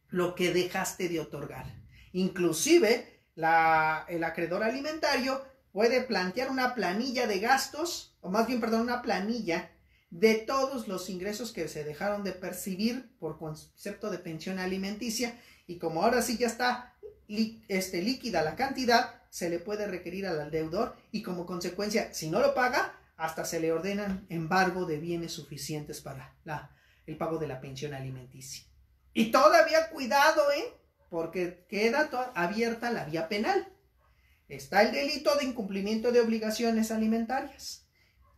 S1: lo que dejaste de otorgar. Inclusive el acreedor alimentario puede plantear una planilla de gastos, o más bien, perdón, una planilla de todos los ingresos que se dejaron de percibir por concepto de pensión alimenticia, y como ahora sí ya está líquida la cantidad, se le puede requerir al deudor, y como consecuencia, si no lo paga, hasta se le ordenan embargo de bienes suficientes para el pago de la pensión alimenticia. Y todavía cuidado, porque queda abierta la vía penal. Está el delito de incumplimiento de obligaciones alimentarias.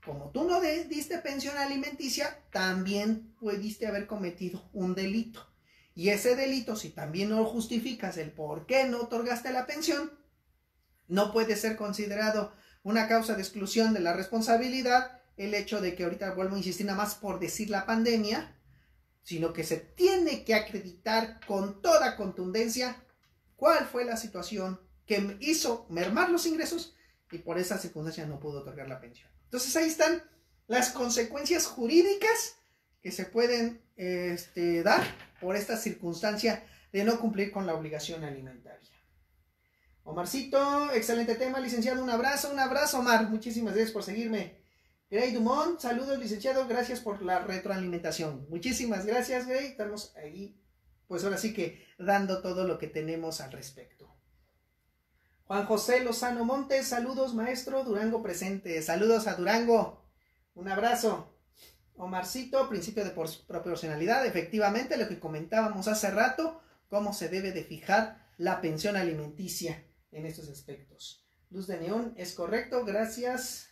S1: Como tú no diste pensión alimenticia, también pudiste haber cometido un delito. Y ese delito, si también no justificas el por qué no otorgaste la pensión, no puede ser considerado una causa de exclusión de la responsabilidad el hecho de que, ahorita vuelvo a insistir nada más por decir la pandemia, sino que se tiene que acreditar con toda contundencia cuál fue la situación que hizo mermar los ingresos y por esa circunstancia no pudo otorgar la pensión. Entonces ahí están las consecuencias jurídicas que se pueden dar por esta circunstancia de no cumplir con la obligación alimentaria. Omarcito, excelente tema, licenciado, un abrazo, Omar, muchísimas gracias por seguirme. Grey Dumont, saludos, licenciado, gracias por la retroalimentación. Muchísimas gracias, Grey, estamos ahí, pues ahora sí que dando todo lo que tenemos al respecto. Juan José Lozano Montes, saludos, maestro, Durango presente, saludos a Durango, un abrazo. Omarcito, principio de proporcionalidad, efectivamente, lo que comentábamos hace rato, cómo se debe de fijar la pensión alimenticia en estos aspectos. Luz de Neón, es correcto, gracias.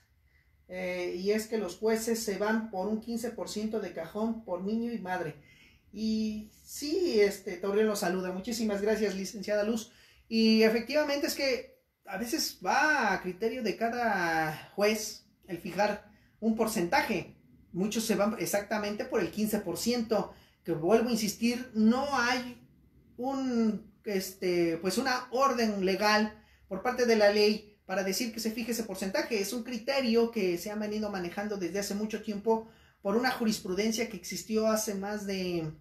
S1: Y es que los jueces se van por un 15% de cajón por niño y madre. Y sí, Torreón los saluda. Muchísimas gracias, licenciada Luz. Y efectivamente es que a veces va a criterio de cada juez el fijar un porcentaje. Muchos se van exactamente por el 15%, que vuelvo a insistir, no hay pues una orden legal por parte de la ley para decir que se fije ese porcentaje. Es un criterio que se ha venido manejando desde hace mucho tiempo por una jurisprudencia que existió hace más de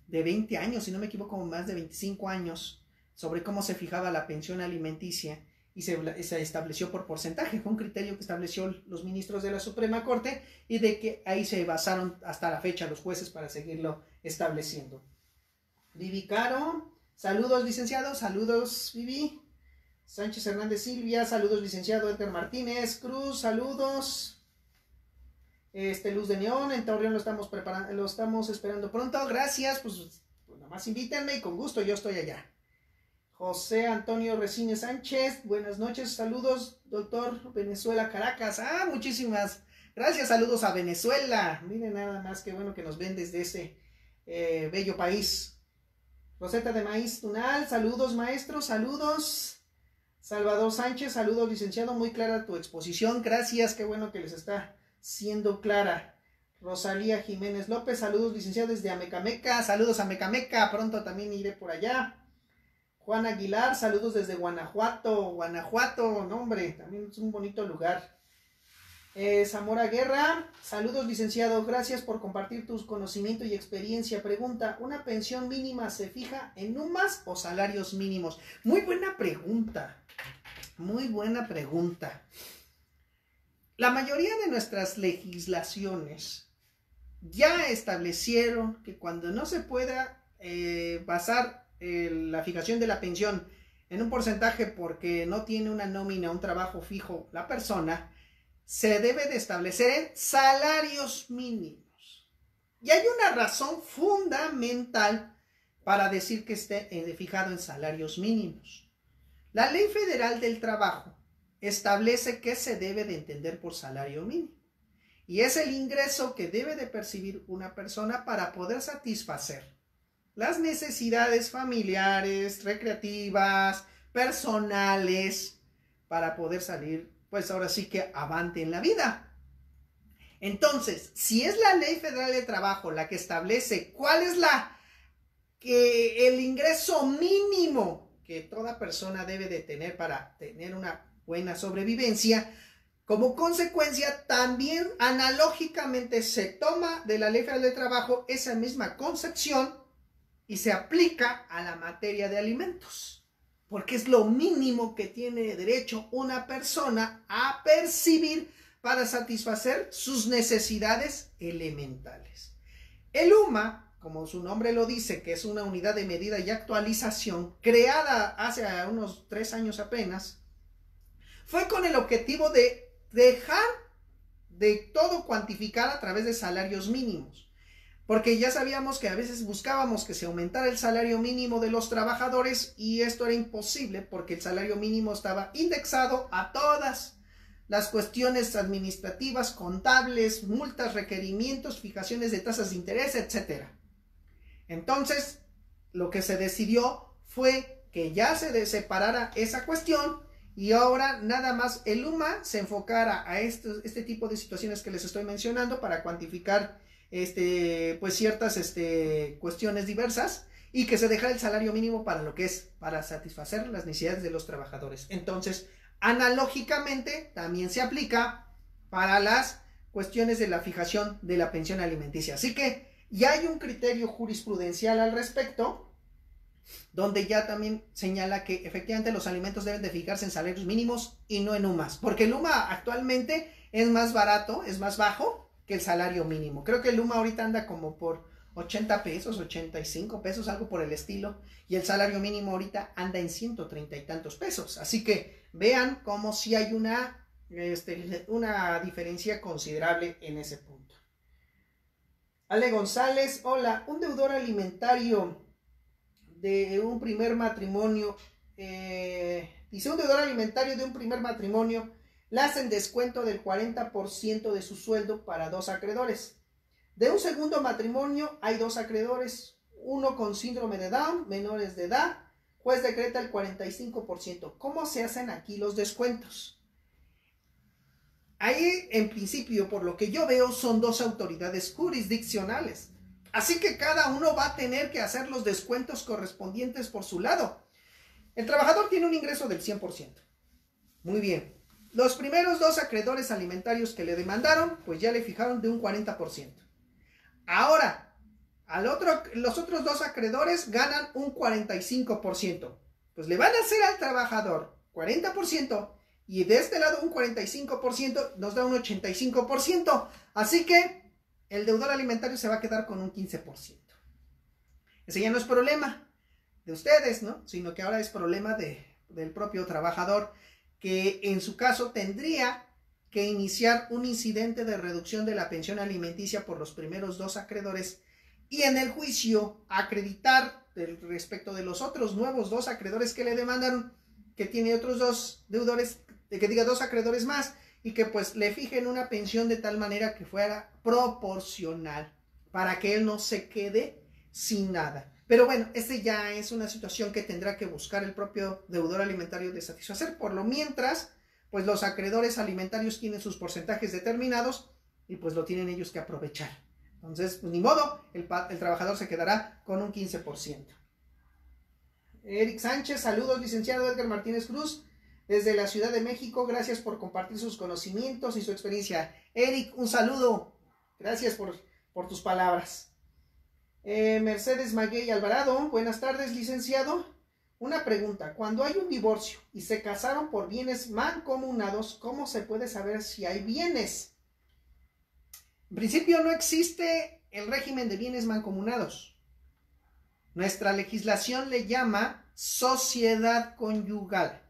S1: 20 años, si no me equivoco, más de 25 años, sobre cómo se fijaba la pensión alimenticia y se estableció por porcentaje. Fue un criterio que estableció los ministros de la Suprema Corte y de que ahí se basaron hasta la fecha los jueces para seguirlo estableciendo. Vivi Caro, saludos, licenciado, saludos, Vivi. Sánchez Hernández Silvia, saludos, licenciado. Edgar Martínez Cruz, saludos. Luz de Neón, en Torreón lo estamos esperando pronto, gracias, pues nada más invítenme y con gusto yo estoy allá. José Antonio Resines Sánchez, buenas noches, saludos, doctor Venezuela Caracas, muchísimas gracias, saludos a Venezuela, miren nada más que bueno que nos ven desde ese bello país. Roseta de Maíz Tunal, saludos maestros, saludos. Salvador Sánchez, saludos licenciado, muy clara tu exposición, gracias, qué bueno que les está siendo clara. Rosalía Jiménez López, saludos licenciado desde Amecameca, saludos a Amecameca, pronto también iré por allá. Juan Aguilar, saludos desde Guanajuato, no hombre, también es un bonito lugar. Zamora Guerra, saludos licenciado, gracias por compartir tus conocimientos y experiencia. Pregunta, ¿una pensión mínima se fija en UMAS o salarios mínimos? Muy buena pregunta, muy buena pregunta. La mayoría de nuestras legislaciones ya establecieron que cuando no se pueda basar la fijación de la pensión en un porcentaje porque no tiene una nómina, un trabajo fijo la persona, se debe de establecer en salarios mínimos. Y hay una razón fundamental para decir que esté fijado en salarios mínimos. La Ley Federal del Trabajo establece qué se debe de entender por salario mínimo. Y es el ingreso que debe de percibir una persona para poder satisfacer las necesidades familiares, recreativas, personales, para poder salir, pues ahora sí que avante en la vida. Entonces, si es la Ley Federal de Trabajo la que establece cuál es el ingreso mínimo que toda persona debe de tener para tener una buena sobrevivencia, como consecuencia también analógicamente se toma de la Ley Federal de Trabajo esa misma concepción y se aplica a la materia de alimentos, porque es lo mínimo que tiene derecho una persona a percibir para satisfacer sus necesidades elementales. El UMA, como su nombre lo dice, que es una unidad de medida y actualización, creada hace unos 3 años apenas, fue con el objetivo de dejar de todo cuantificar a través de salarios mínimos. Porque ya sabíamos que a veces buscábamos que se aumentara el salario mínimo de los trabajadores y esto era imposible porque el salario mínimo estaba indexado a todas las cuestiones administrativas, contables, multas, requerimientos, fijaciones de tasas de interés, etc. Entonces, lo que se decidió fue que ya se separara esa cuestión y ahora nada más el UMA se enfocara a este tipo de situaciones que les estoy mencionando para cuantificar pues ciertas cuestiones diversas y que se dejara el salario mínimo para lo que es, para satisfacer las necesidades de los trabajadores. Entonces, analógicamente también se aplica para las cuestiones de la fijación de la pensión alimenticia. Así que ya hay un criterio jurisprudencial al respecto, donde ya también señala que efectivamente los alimentos deben de fijarse en salarios mínimos y no en UMAS, porque el UMA actualmente es más barato, es más bajo que el salario mínimo. Creo que el UMA ahorita anda como por 80 pesos, 85 pesos, algo por el estilo, y el salario mínimo ahorita anda en 130 y tantos pesos. Así que vean cómo sí hay una diferencia considerable en ese punto. Ale González, hola, un deudor alimentario de un primer matrimonio, dice un deudor alimentario de un primer matrimonio, le hacen descuento del 40% de su sueldo para 2 acreedores. De un segundo matrimonio hay 2 acreedores, uno con síndrome de Down, menores de edad, juez decreta el 45%. ¿Cómo se hacen aquí los descuentos? Ahí, en principio, por lo que yo veo, son 2 autoridades jurisdiccionales. Así que cada uno va a tener que hacer los descuentos correspondientes por su lado. El trabajador tiene un ingreso del 100%. Muy bien. Los primeros 2 acreedores alimentarios que le demandaron, pues ya le fijaron de un 40%. Ahora, los otros 2 acreedores ganan un 45%. Pues le van a hacer al trabajador 40% y de este lado un 45% nos da un 85%. Así que el deudor alimentario se va a quedar con un 15%. Ese ya no es problema de ustedes, ¿no? Sino que ahora es problema del propio trabajador, que en su caso tendría que iniciar un incidente de reducción de la pensión alimenticia por los primeros 2 acreedores y en el juicio acreditar respecto de los otros nuevos 2 acreedores que le demandaron, que tiene otros 2 deudores, que diga 2 acreedores más, y que pues le fijen una pensión de tal manera que fuera proporcional para que él no se quede sin nada. Pero bueno, ya es una situación que tendrá que buscar el propio deudor alimentario de satisfacer. Por lo mientras, pues los acreedores alimentarios tienen sus porcentajes determinados y pues lo tienen ellos que aprovechar. Entonces, pues ni modo, el trabajador se quedará con un 15%. Eric Sánchez, saludos, licenciado Edgar Martínez Cruz, desde la Ciudad de México, gracias por compartir sus conocimientos y su experiencia. Eric, un saludo, gracias por tus palabras. Mercedes Maguey Alvarado, buenas tardes, licenciado. Una pregunta, cuando hay un divorcio y se casaron por bienes mancomunados, ¿cómo se puede saber si hay bienes? En principio no existe el régimen de bienes mancomunados. Nuestra legislación le llama sociedad conyugal.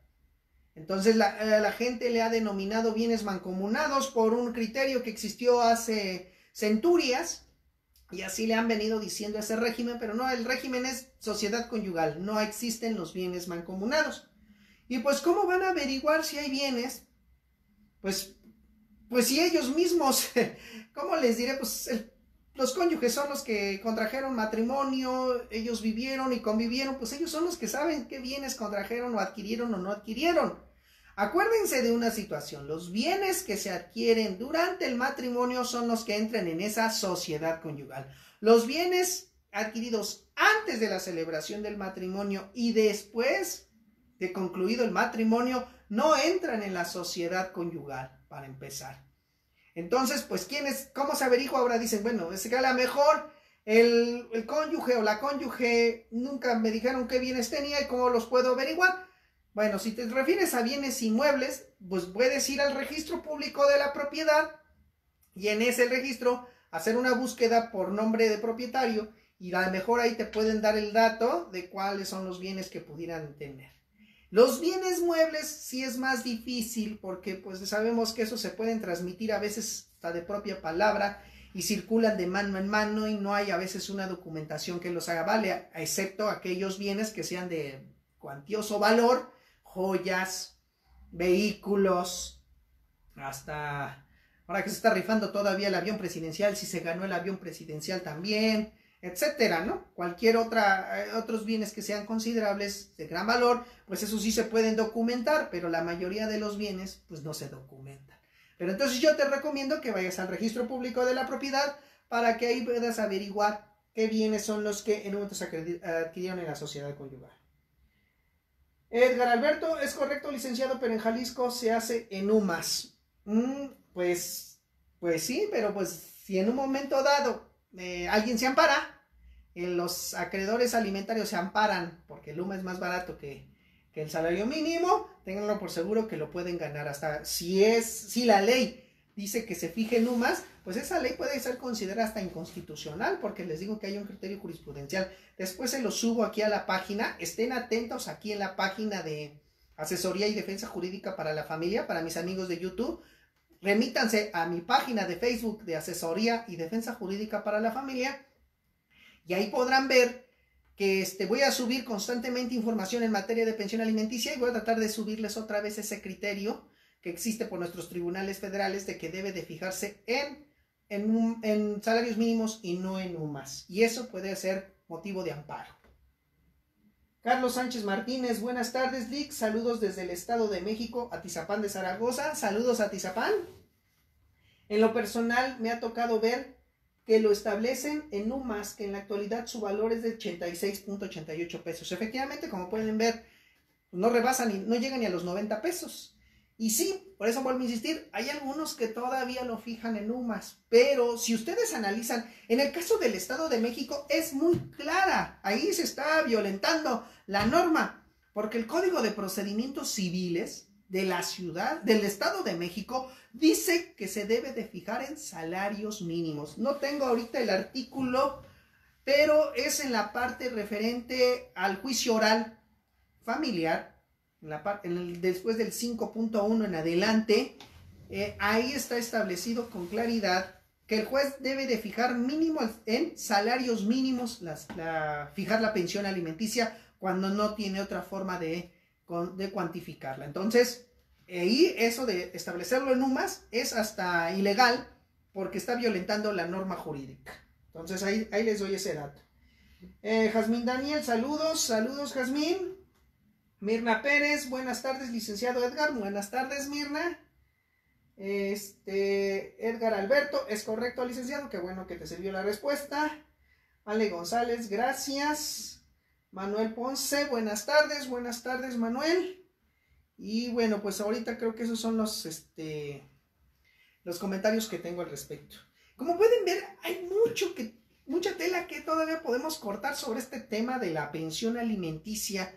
S1: Entonces la gente le ha denominado bienes mancomunados por un criterio que existió hace centurias, y así le han venido diciendo ese régimen, pero no, el régimen es sociedad conyugal, no existen los bienes mancomunados. Y pues, ¿cómo van a averiguar si hay bienes? Pues si ellos mismos, ¿cómo les diré? Pues los cónyuges son los que contrajeron matrimonio, ellos vivieron y convivieron, pues ellos son los que saben qué bienes contrajeron o adquirieron o no adquirieron. Acuérdense de una situación, los bienes que se adquieren durante el matrimonio son los que entran en esa sociedad conyugal. Los bienes adquiridos antes de la celebración del matrimonio y después de concluido el matrimonio no entran en la sociedad conyugal, para empezar. Entonces, pues, ¿cómo se averigua? Ahora dicen, bueno, es que a lo mejor el cónyuge o la cónyuge nunca me dijeron qué bienes tenía y cómo los puedo averiguar. Bueno, si te refieres a bienes inmuebles, pues puedes ir al registro público de la propiedad y en ese registro hacer una búsqueda por nombre de propietario y a lo mejor ahí te pueden dar el dato de cuáles son los bienes que pudieran tener. Los bienes muebles sí es más difícil porque pues sabemos que esos se pueden transmitir a veces hasta de propia palabra y circulan de mano en mano y no hay a veces una documentación que los haga valer, excepto aquellos bienes que sean de cuantioso valor, joyas, vehículos, hasta ahora que se está rifando todavía el avión presidencial, si se ganó el avión presidencial también, etcétera, ¿no? Cualquier otros bienes que sean considerables de gran valor, pues eso sí se pueden documentar, pero la mayoría de los bienes pues no se documentan. Pero entonces yo te recomiendo que vayas al registro público de la propiedad para que ahí puedas averiguar qué bienes son los que en un momento se adquirieron en la sociedad conyugal. Edgar Alberto, es correcto, licenciado, pero en Jalisco se hace en UMAS. Pues sí, pero pues si en un momento dado alguien se ampara, los acreedores alimentarios se amparan porque el UMA es más barato que el salario mínimo, ténganlo por seguro que lo pueden ganar. Hasta si la ley dice que se fije en UMAS, pues esa ley puede ser considerada hasta inconstitucional, porque les digo que hay un criterio jurisprudencial. Después se lo subo aquí a la página, estén atentos aquí en la página de Asesoría y Defensa Jurídica para la Familia, para mis amigos de YouTube. Remítanse a mi página de Facebook de Asesoría y Defensa Jurídica para la Familia y ahí podrán ver que voy a subir constantemente información en materia de pensión alimenticia y voy a tratar de subirles otra vez ese criterio que existe por nuestros tribunales federales de que debe de fijarse en salarios mínimos y no en UMAS. Y eso puede ser motivo de amparo. Carlos Sánchez Martínez, buenas tardes, Lick. Saludos desde el Estado de México, Atizapán de Zaragoza. Saludos a Atizapán. En lo personal me ha tocado ver que lo establecen en UMAS, que en la actualidad su valor es de 86.88 pesos. Efectivamente, como pueden ver, no rebasan y no llegan ni a los 90 pesos. Y sí, por eso vuelvo a insistir, hay algunos que todavía lo fijan en UMAS, pero si ustedes analizan, en el caso del Estado de México es muy clara, ahí se está violentando la norma, porque el Código de Procedimientos Civiles de la ciudad, del Estado de México, dice que se debe de fijar en salarios mínimos. No tengo ahorita el artículo, pero es en la parte referente al juicio oral familiar, después del 5.1 en adelante, ahí está establecido con claridad que el juez debe de fijar mínimo en salarios mínimos, fijar la pensión alimenticia cuando no tiene otra forma de cuantificarla. Entonces, ahí eso de establecerlo en UMAS es hasta ilegal porque está violentando la norma jurídica. Entonces, ahí les doy ese dato. Jazmín Daniel, saludos Jazmín. Mirna Pérez, buenas tardes, licenciado Edgar. Buenas tardes, Mirna. Edgar Alberto, es correcto, licenciado, qué bueno que te sirvió la respuesta. Ale González, gracias. Manuel Ponce, buenas tardes Manuel. Y bueno, pues ahorita creo que esos son los comentarios que tengo al respecto. Como pueden ver, hay mucha tela que todavía podemos cortar sobre este tema de la pensión alimenticia,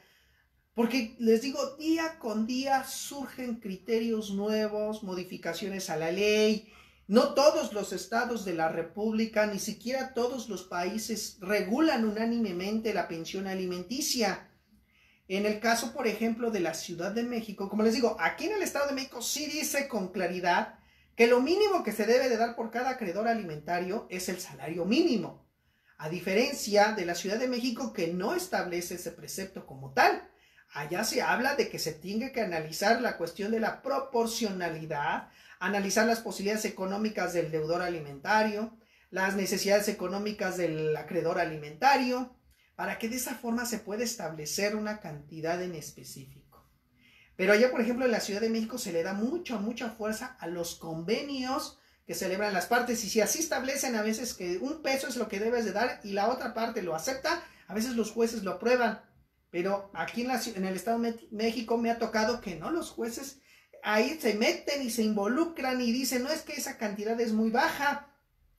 S1: porque les digo, día con día surgen criterios nuevos, modificaciones a la ley. No todos los estados de la República, ni siquiera todos los países regulan unánimemente la pensión alimenticia. En el caso, por ejemplo, de la Ciudad de México, como les digo, aquí en el Estado de México sí dice con claridad que lo mínimo que se debe de dar por cada acreedor alimentario es el salario mínimo, a diferencia de la Ciudad de México, que no establece ese precepto como tal. Allá se habla de que se tiene que analizar la cuestión de la proporcionalidad, analizar las posibilidades económicas del deudor alimentario, las necesidades económicas del acreedor alimentario, para que de esa forma se pueda establecer una cantidad en específico. Pero allá, por ejemplo, en la Ciudad de México se le da mucha fuerza a los convenios que celebran las partes, y si así establecen a veces que un peso es lo que debes de dar y la otra parte lo acepta, a veces los jueces lo aprueban. Pero aquí en el Estado de México me ha tocado que no, los jueces ahí se meten y se involucran y dicen, no, es que esa cantidad es muy baja,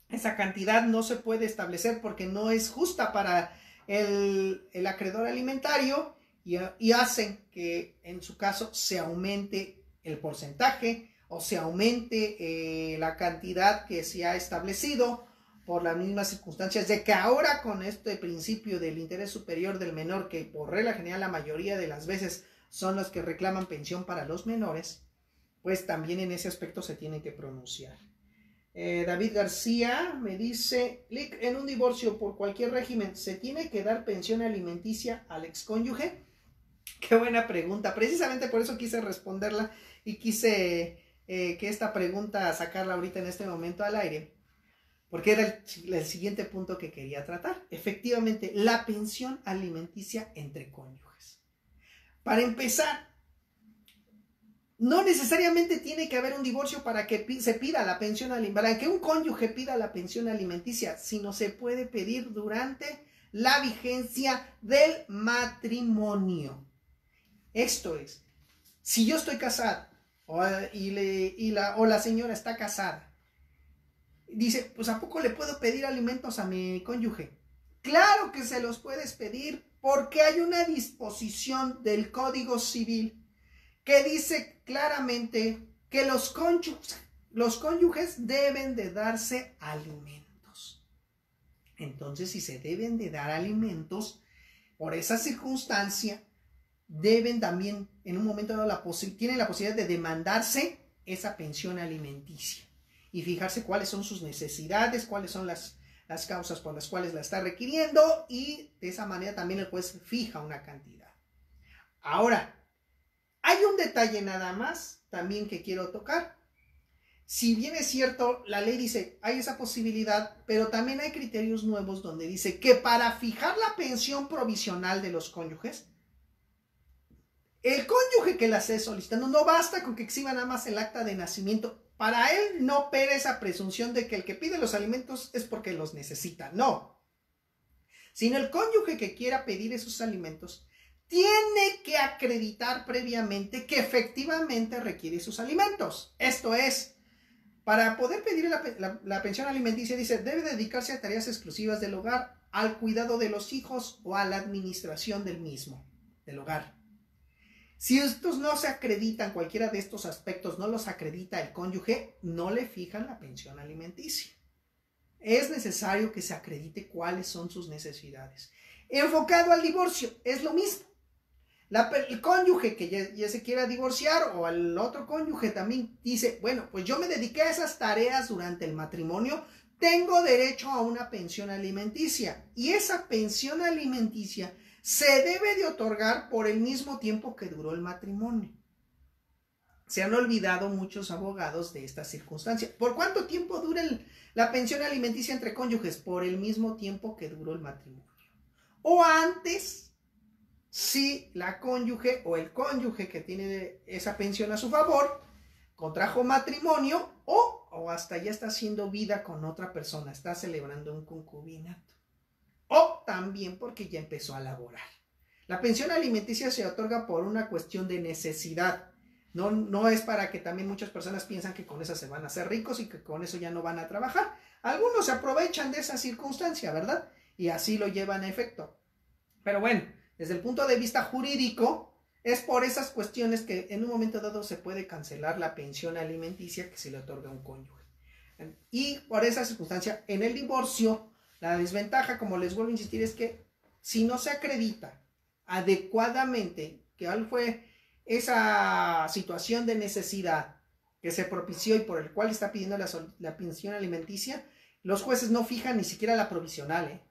S1: esa cantidad no se puede establecer porque no es justa para el acreedor alimentario, y hacen que en su caso se aumente el porcentaje o se aumente la cantidad que se ha establecido, por las mismas circunstancias de que ahora con este principio del interés superior del menor, que por regla general la mayoría de las veces son los que reclaman pensión para los menores, pues también en ese aspecto se tiene que pronunciar. David García me dice, Lic, en un divorcio por cualquier régimen, ¿se tiene que dar pensión alimenticia al excónyuge? Qué buena pregunta, precisamente por eso quise responderla y quise que esta pregunta sacarla ahorita en este momento al aire, porque era el siguiente punto que quería tratar. Efectivamente, la pensión alimenticia entre cónyuges. Para empezar, no necesariamente tiene que haber un divorcio para que se pida la pensión alimenticia, para que un cónyuge pida la pensión alimenticia, sino se puede pedir durante la vigencia del matrimonio. Esto es, si yo estoy casado o la señora está casada, dice, pues ¿a poco le puedo pedir alimentos a mi cónyuge? Claro que se los puedes pedir, porque hay una disposición del Código Civil que dice claramente que los cónyuges deben de darse alimentos. Entonces, si se deben de dar alimentos, por esa circunstancia, deben también, en un momento dado, tienen la posibilidad de demandarse esa pensión alimenticia y fijarse cuáles son sus necesidades, cuáles son las causas por las cuales la está requiriendo, y de esa manera también el juez fija una cantidad. Ahora, hay un detalle nada más también que quiero tocar. Si bien es cierto, la ley dice, hay esa posibilidad, pero también hay criterios nuevos donde dice que para fijar la pensión provisional de los cónyuges, el cónyuge que la esté solicitando, no basta con que exhiba nada más el acta de nacimiento. Para él no opera esa presunción de que el que pide los alimentos es porque los necesita. No. Sino el cónyuge que quiera pedir esos alimentos tiene que acreditar previamente que efectivamente requiere sus alimentos. Esto es, para poder pedir la pensión alimenticia, dice, debe dedicarse a tareas exclusivas del hogar, al cuidado de los hijos o a la administración del mismo, del hogar. Si estos no se acreditan, cualquiera de estos aspectos no los acredita el cónyuge, no le fijan la pensión alimenticia. Es necesario que se acredite cuáles son sus necesidades. Enfocado al divorcio, es lo mismo. El cónyuge que ya se quiera divorciar, o al otro cónyuge también dice, bueno, pues yo me dediqué a esas tareas durante el matrimonio, tengo derecho a una pensión alimenticia, y esa pensión alimenticia se debe de otorgar por el mismo tiempo que duró el matrimonio. Se han olvidado muchos abogados de esta circunstancia. ¿Por cuánto tiempo dura la pensión alimenticia entre cónyuges? Por el mismo tiempo que duró el matrimonio. O antes, si la cónyuge o el cónyuge que tiene esa pensión a su favor contrajo matrimonio o hasta ya está haciendo vida con otra persona, está celebrando un concubinato. O también porque ya empezó a laborar. La pensión alimenticia se otorga por una cuestión de necesidad. No es para que también muchas personas piensan que con eso se van a hacer ricos y que con eso ya no van a trabajar. Algunos se aprovechan de esa circunstancia, ¿verdad? Y así lo llevan a efecto. Pero bueno, desde el punto de vista jurídico, es por esas cuestiones que en un momento dado se puede cancelar la pensión alimenticia que se le otorga a un cónyuge. Y por esa circunstancia, en el divorcio, la desventaja, como les vuelvo a insistir, es que si no se acredita adecuadamente que fue esa situación de necesidad que se propició y por el cual está pidiendo la pensión alimenticia, los jueces no fijan ni siquiera la provisional,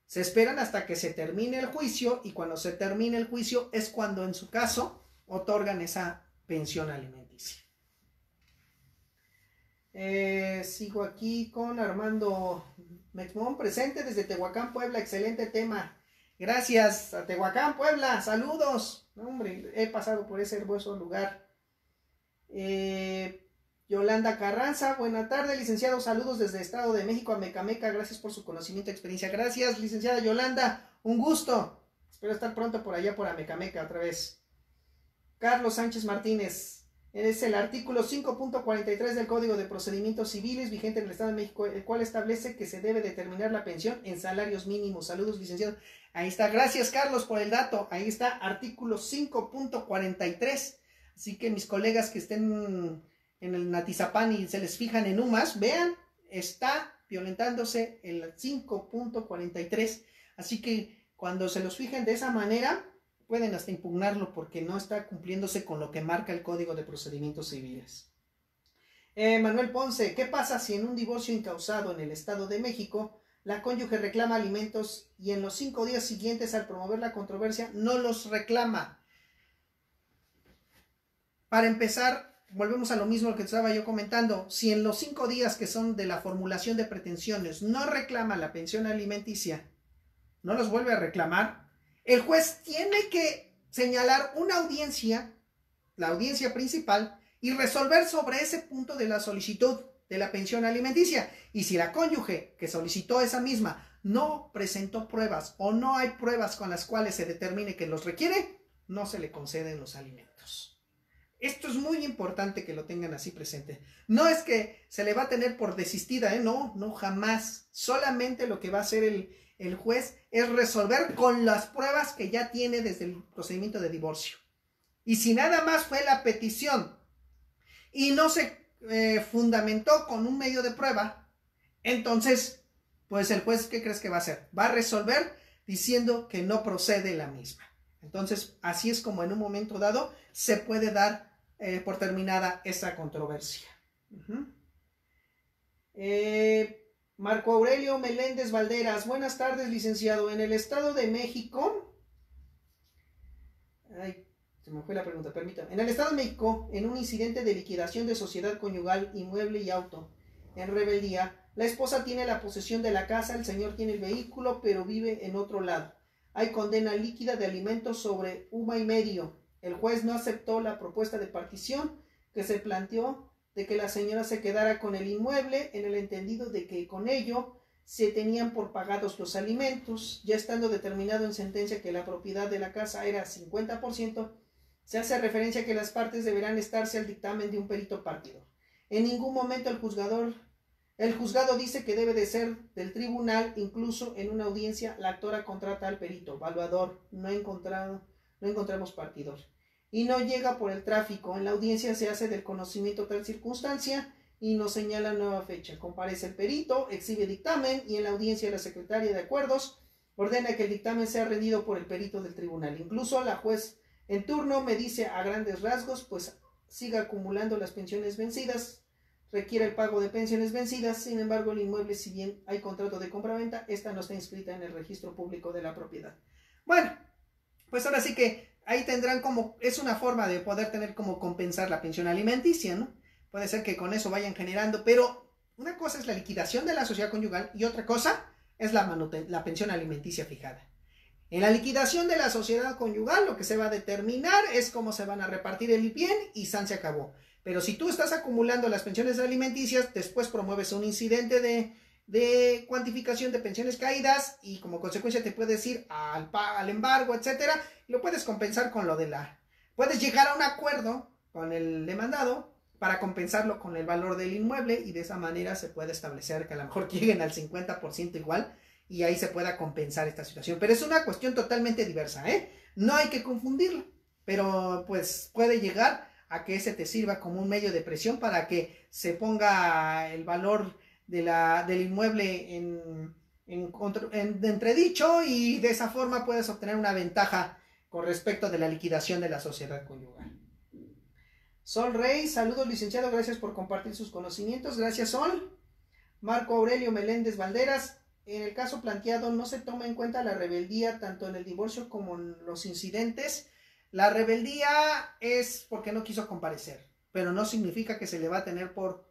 S1: Se esperan hasta que se termine el juicio y cuando se termine el juicio es cuando en su caso otorgan esa pensión alimenticia. Sigo aquí con Armando Mexmón, presente desde Tehuacán, Puebla. Excelente tema. Gracias a Tehuacán, Puebla. Saludos. Hombre, he pasado por ese hermoso lugar. Yolanda Carranza, buena tarde, licenciado. Saludos desde Estado de México a Mecameca. Gracias por su conocimiento y experiencia. Gracias, licenciada Yolanda. Un gusto. Espero estar pronto por allá por Amecameca otra vez. Carlos Sánchez Martínez. Es el artículo 5.43 del Código de Procedimientos Civiles vigente en el Estado de México, el cual establece que se debe determinar la pensión en salarios mínimos. Saludos, licenciado. Ahí está. Gracias, Carlos, por el dato. Ahí está, artículo 5.43. Así que mis colegas que estén en el Natizapán y se les fijan en UMAS, vean, está violentándose el 5.43. Así que cuando se los fijen de esa manera, pueden hasta impugnarlo porque no está cumpliéndose con lo que marca el Código de Procedimientos Civiles. Manuel Ponce, ¿qué pasa si en un divorcio incausado en el Estado de México la cónyuge reclama alimentos y en los 5 días siguientes al promover la controversia no los reclama? Para empezar, volvemos a lo mismo que estaba yo comentando. Si en los 5 días que son de la formulación de pretensiones no reclama la pensión alimenticia, no los vuelve a reclamar, el juez tiene que señalar una audiencia, la audiencia principal, y resolver sobre ese punto de la solicitud de la pensión alimenticia. Y si la cónyuge que solicitó esa misma no presentó pruebas o no hay pruebas con las cuales se determine que los requiere, no se le conceden los alimentos. Esto es muy importante que lo tengan así presente. No es que se le va a tener por desistida, no, jamás. Solamente lo que va a hacer el juez es resolver con las pruebas que ya tiene desde el procedimiento de divorcio. Y si nada más fue la petición y no se fundamentó con un medio de prueba, entonces, pues el juez, ¿qué crees que va a hacer? Va a resolver diciendo que no procede la misma. Entonces, así es como en un momento dado se puede dar por terminada esa controversia. Marco Aurelio Meléndez Valderas, buenas tardes, licenciado. En el Estado de México, se me fue la pregunta, permítame. En el Estado de México, en un incidente de liquidación de sociedad conyugal, inmueble y auto, en rebeldía, la esposa tiene la posesión de la casa, el señor tiene el vehículo, pero vive en otro lado. Hay condena líquida de alimentos sobre 1,5. El juez no aceptó la propuesta de partición que se planteó de que la señora se quedara con el inmueble en el entendido de que con ello se tenían por pagados los alimentos. Ya estando determinado en sentencia que la propiedad de la casa era 50%, se hace referencia a que las partes deberán estarse al dictamen de un perito partidor. En ningún momento el juzgado dice que debe de ser del tribunal. Incluso en una audiencia la actora contrata al perito evaluador. No encontramos partidor. Y no llega por el tráfico. En la audiencia se hace del conocimiento tal circunstancia y nos señala nueva fecha. Comparece el perito, exhibe dictamen y en la audiencia la secretaria de acuerdos ordena que el dictamen sea rendido por el perito del tribunal. Incluso la juez en turno me dice a grandes rasgos, pues siga acumulando las pensiones vencidas, requiere el pago de pensiones vencidas. Sin embargo, el inmueble, si bien hay contrato de compraventa, esta no está inscrita en el registro público de la propiedad. Bueno, pues ahora sí que ahí tendrán como, es una forma de poder tener como compensar la pensión alimenticia, ¿no? Puede ser que con eso vayan generando, pero una cosa es la liquidación de la sociedad conyugal y otra cosa es la pensión alimenticia fijada. En la liquidación de la sociedad conyugal, lo que se va a determinar es cómo se van a repartir el bien y san se acabó. Pero si tú estás acumulando las pensiones alimenticias, después promueves un incidente de cuantificación de pensiones caídas y como consecuencia te puedes ir al embargo, etcétera, y lo puedes compensar con lo de puedes llegar a un acuerdo con el demandado para compensarlo con el valor del inmueble y de esa manera se puede establecer que a lo mejor lleguen al 50% igual y ahí se pueda compensar esta situación. Pero es una cuestión totalmente diversa, ¿eh? No hay que confundirla, pero pues puede llegar a que ese te sirva como un medio de presión para que se ponga el valor del inmueble en entredicho y de esa forma puedes obtener una ventaja con respecto de la liquidación de la sociedad conyugal. Sol Rey, saludos licenciado, gracias por compartir sus conocimientos. Gracias Sol. Marco Aurelio Meléndez Valderas, en el caso planteado no se toma en cuenta la rebeldía tanto en el divorcio como en los incidentes. La rebeldía es porque no quiso comparecer, pero no significa que se le va a tener por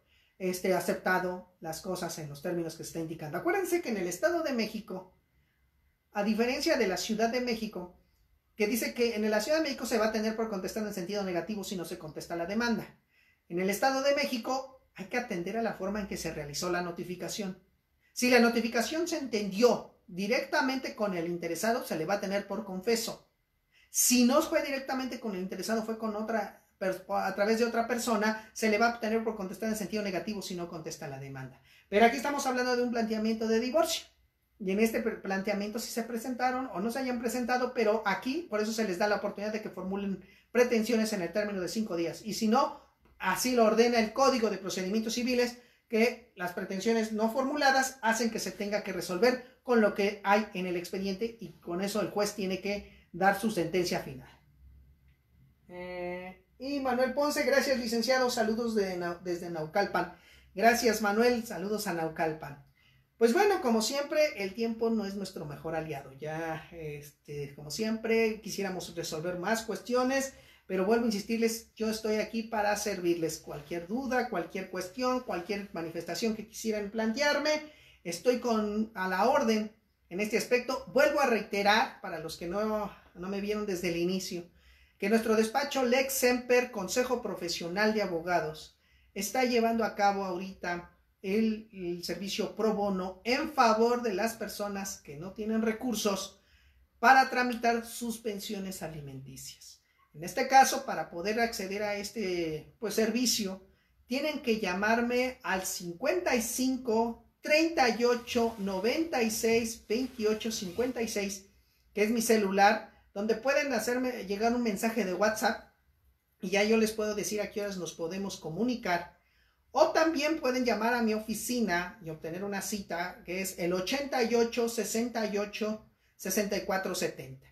S1: aceptado las cosas en los términos que se está indicando. Acuérdense que en el Estado de México, a diferencia de la Ciudad de México, que dice que en la Ciudad de México se va a tener por contestar en sentido negativo si no se contesta la demanda. En el Estado de México hay que atender a la forma en que se realizó la notificación. Si la notificación se entendió directamente con el interesado, se le va a tener por confeso. Si no fue directamente con el interesado, fue con a través de otra persona, se le va a tener por contestar en sentido negativo si no contesta la demanda. Pero aquí estamos hablando de un planteamiento de divorcio. Y en este planteamiento si se presentaron o no se hayan presentado, pero aquí por eso se les da la oportunidad de que formulen pretensiones en el término de 5 días. Y si no, así lo ordena el Código de Procedimientos Civiles, que las pretensiones no formuladas hacen que se tenga que resolver con lo que hay en el expediente y con eso el juez tiene que dar su sentencia final. Y Manuel Ponce, gracias licenciado, saludos desde Naucalpan. Gracias Manuel, saludos a Naucalpan. Pues bueno, como siempre, el tiempo no es nuestro mejor aliado. Ya, como siempre, quisiéramos resolver más cuestiones, pero vuelvo a insistirles, yo estoy aquí para servirles. Cualquier duda, cualquier cuestión, cualquier manifestación que quisieran plantearme, estoy a la orden en este aspecto. Vuelvo a reiterar, para los que no me vieron desde el inicio, que nuestro despacho Lex Semper, Consejo Profesional de Abogados, está llevando a cabo ahorita el servicio pro bono en favor de las personas que no tienen recursos para tramitar sus pensiones alimenticias. En este caso, para poder acceder a este servicio, tienen que llamarme al 55 38 96 28 56, que es mi celular, donde pueden hacerme llegar un mensaje de WhatsApp y ya yo les puedo decir a qué horas nos podemos comunicar. O también pueden llamar a mi oficina y obtener una cita que es el 88 68 64 70.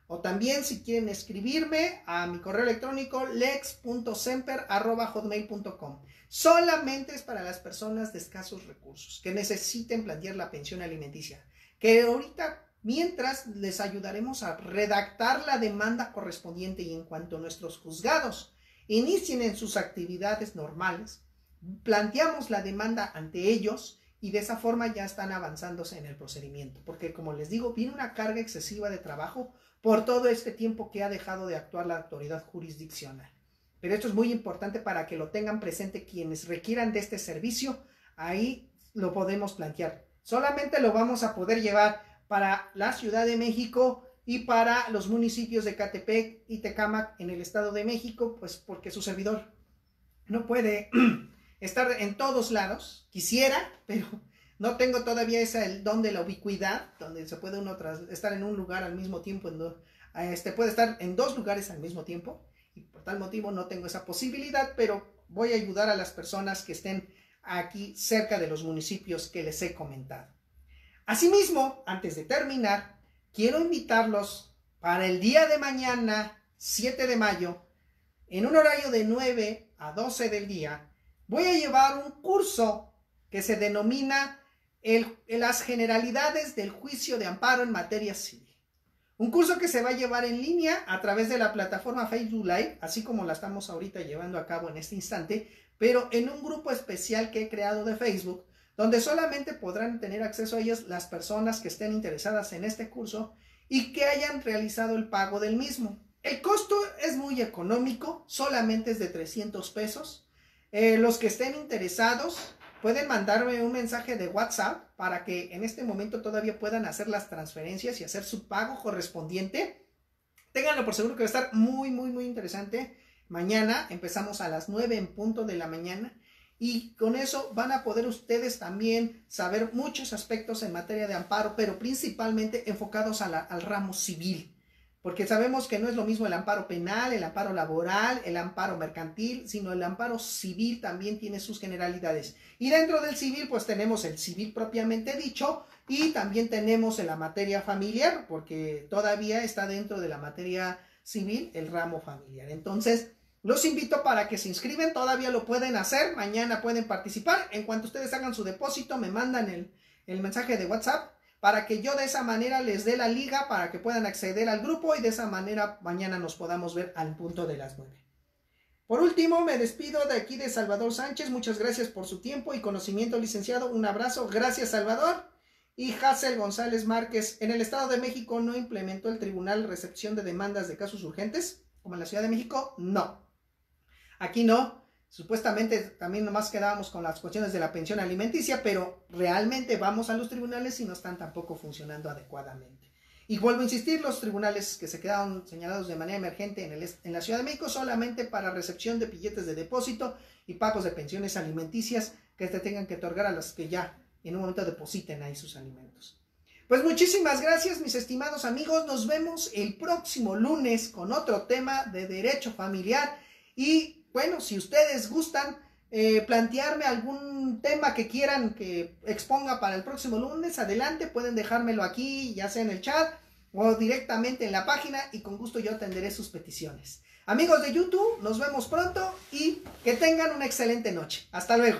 S1: O también si quieren escribirme a mi correo electrónico lex.semper@hotmail.com. Solamente es para las personas de escasos recursos que necesiten plantear la pensión alimenticia. Que ahorita, mientras, les ayudaremos a redactar la demanda correspondiente y en cuanto nuestros juzgados inicien en sus actividades normales, planteamos la demanda ante ellos y de esa forma ya están avanzándose en el procedimiento, porque como les digo, viene una carga excesiva de trabajo por todo este tiempo que ha dejado de actuar la autoridad jurisdiccional. Pero esto es muy importante para que lo tengan presente quienes requieran de este servicio, ahí lo podemos plantear. Solamente lo vamos a poder llevar para la Ciudad de México y para los municipios de Catepec y Tecámac en el Estado de México, pues porque su servidor no puede estar en todos lados. Quisiera, pero no tengo todavía el don de la ubicuidad, donde se puede uno estar en un lugar al mismo tiempo, puede estar en 2 lugares al mismo tiempo, y por tal motivo no tengo esa posibilidad, pero voy a ayudar a las personas que estén aquí cerca de los municipios que les he comentado. Asimismo, antes de terminar, quiero invitarlos para el día de mañana, 7 de mayo, en un horario de 9 a 12 del día, voy a llevar un curso que se denomina las generalidades del juicio de amparo en materia civil. Un curso que se va a llevar en línea a través de la plataforma Facebook Live, así como la estamos ahorita llevando a cabo en este instante, pero en un grupo especial que he creado de Facebook, donde solamente podrán tener acceso a ellas las personas que estén interesadas en este curso y que hayan realizado el pago del mismo. El costo es muy económico, solamente es de 300 pesos. Los que estén interesados pueden mandarme un mensaje de WhatsApp para que en este momento todavía puedan hacer las transferencias y hacer su pago correspondiente. Ténganlo por seguro que va a estar muy, muy, muy interesante. Mañana empezamos a las 9 en punto de la mañana. Y con eso van a poder ustedes también saber muchos aspectos en materia de amparo, pero principalmente enfocados al ramo civil. Porque sabemos que no es lo mismo el amparo penal, el amparo laboral, el amparo mercantil, sino el amparo civil también tiene sus generalidades. Y dentro del civil, pues tenemos el civil propiamente dicho y también tenemos en la materia familiar, porque todavía está dentro de la materia civil el ramo familiar. Entonces, los invito para que se inscriben, todavía lo pueden hacer, mañana pueden participar. En cuanto ustedes hagan su depósito, me mandan el mensaje de WhatsApp para que yo de esa manera les dé la liga para que puedan acceder al grupo y de esa manera mañana nos podamos ver al punto de las 9. Por último, me despido de aquí de Salvador Sánchez. Muchas gracias por su tiempo y conocimiento, licenciado. Un abrazo. Gracias, Salvador. Y Hazel González Márquez. En el Estado de México no implementó el tribunal recepción de demandas de casos urgentes, como en la Ciudad de México. No. Aquí no. Supuestamente también nomás quedábamos con las cuestiones de la pensión alimenticia, pero realmente vamos a los tribunales y no están tampoco funcionando adecuadamente. Y vuelvo a insistir, los tribunales que se quedaron señalados de manera emergente en la Ciudad de México solamente para recepción de billetes de depósito y pagos de pensiones alimenticias que te tengan que otorgar a las que ya en un momento depositen ahí sus alimentos. Pues muchísimas gracias, mis estimados amigos. Nos vemos el próximo lunes con otro tema de derecho familiar. Y bueno, si ustedes gustan plantearme algún tema que quieran que exponga para el próximo lunes, adelante, pueden dejármelo aquí, ya sea en el chat o directamente en la página y con gusto yo atenderé sus peticiones. Amigos de YouTube, nos vemos pronto y que tengan una excelente noche. Hasta luego.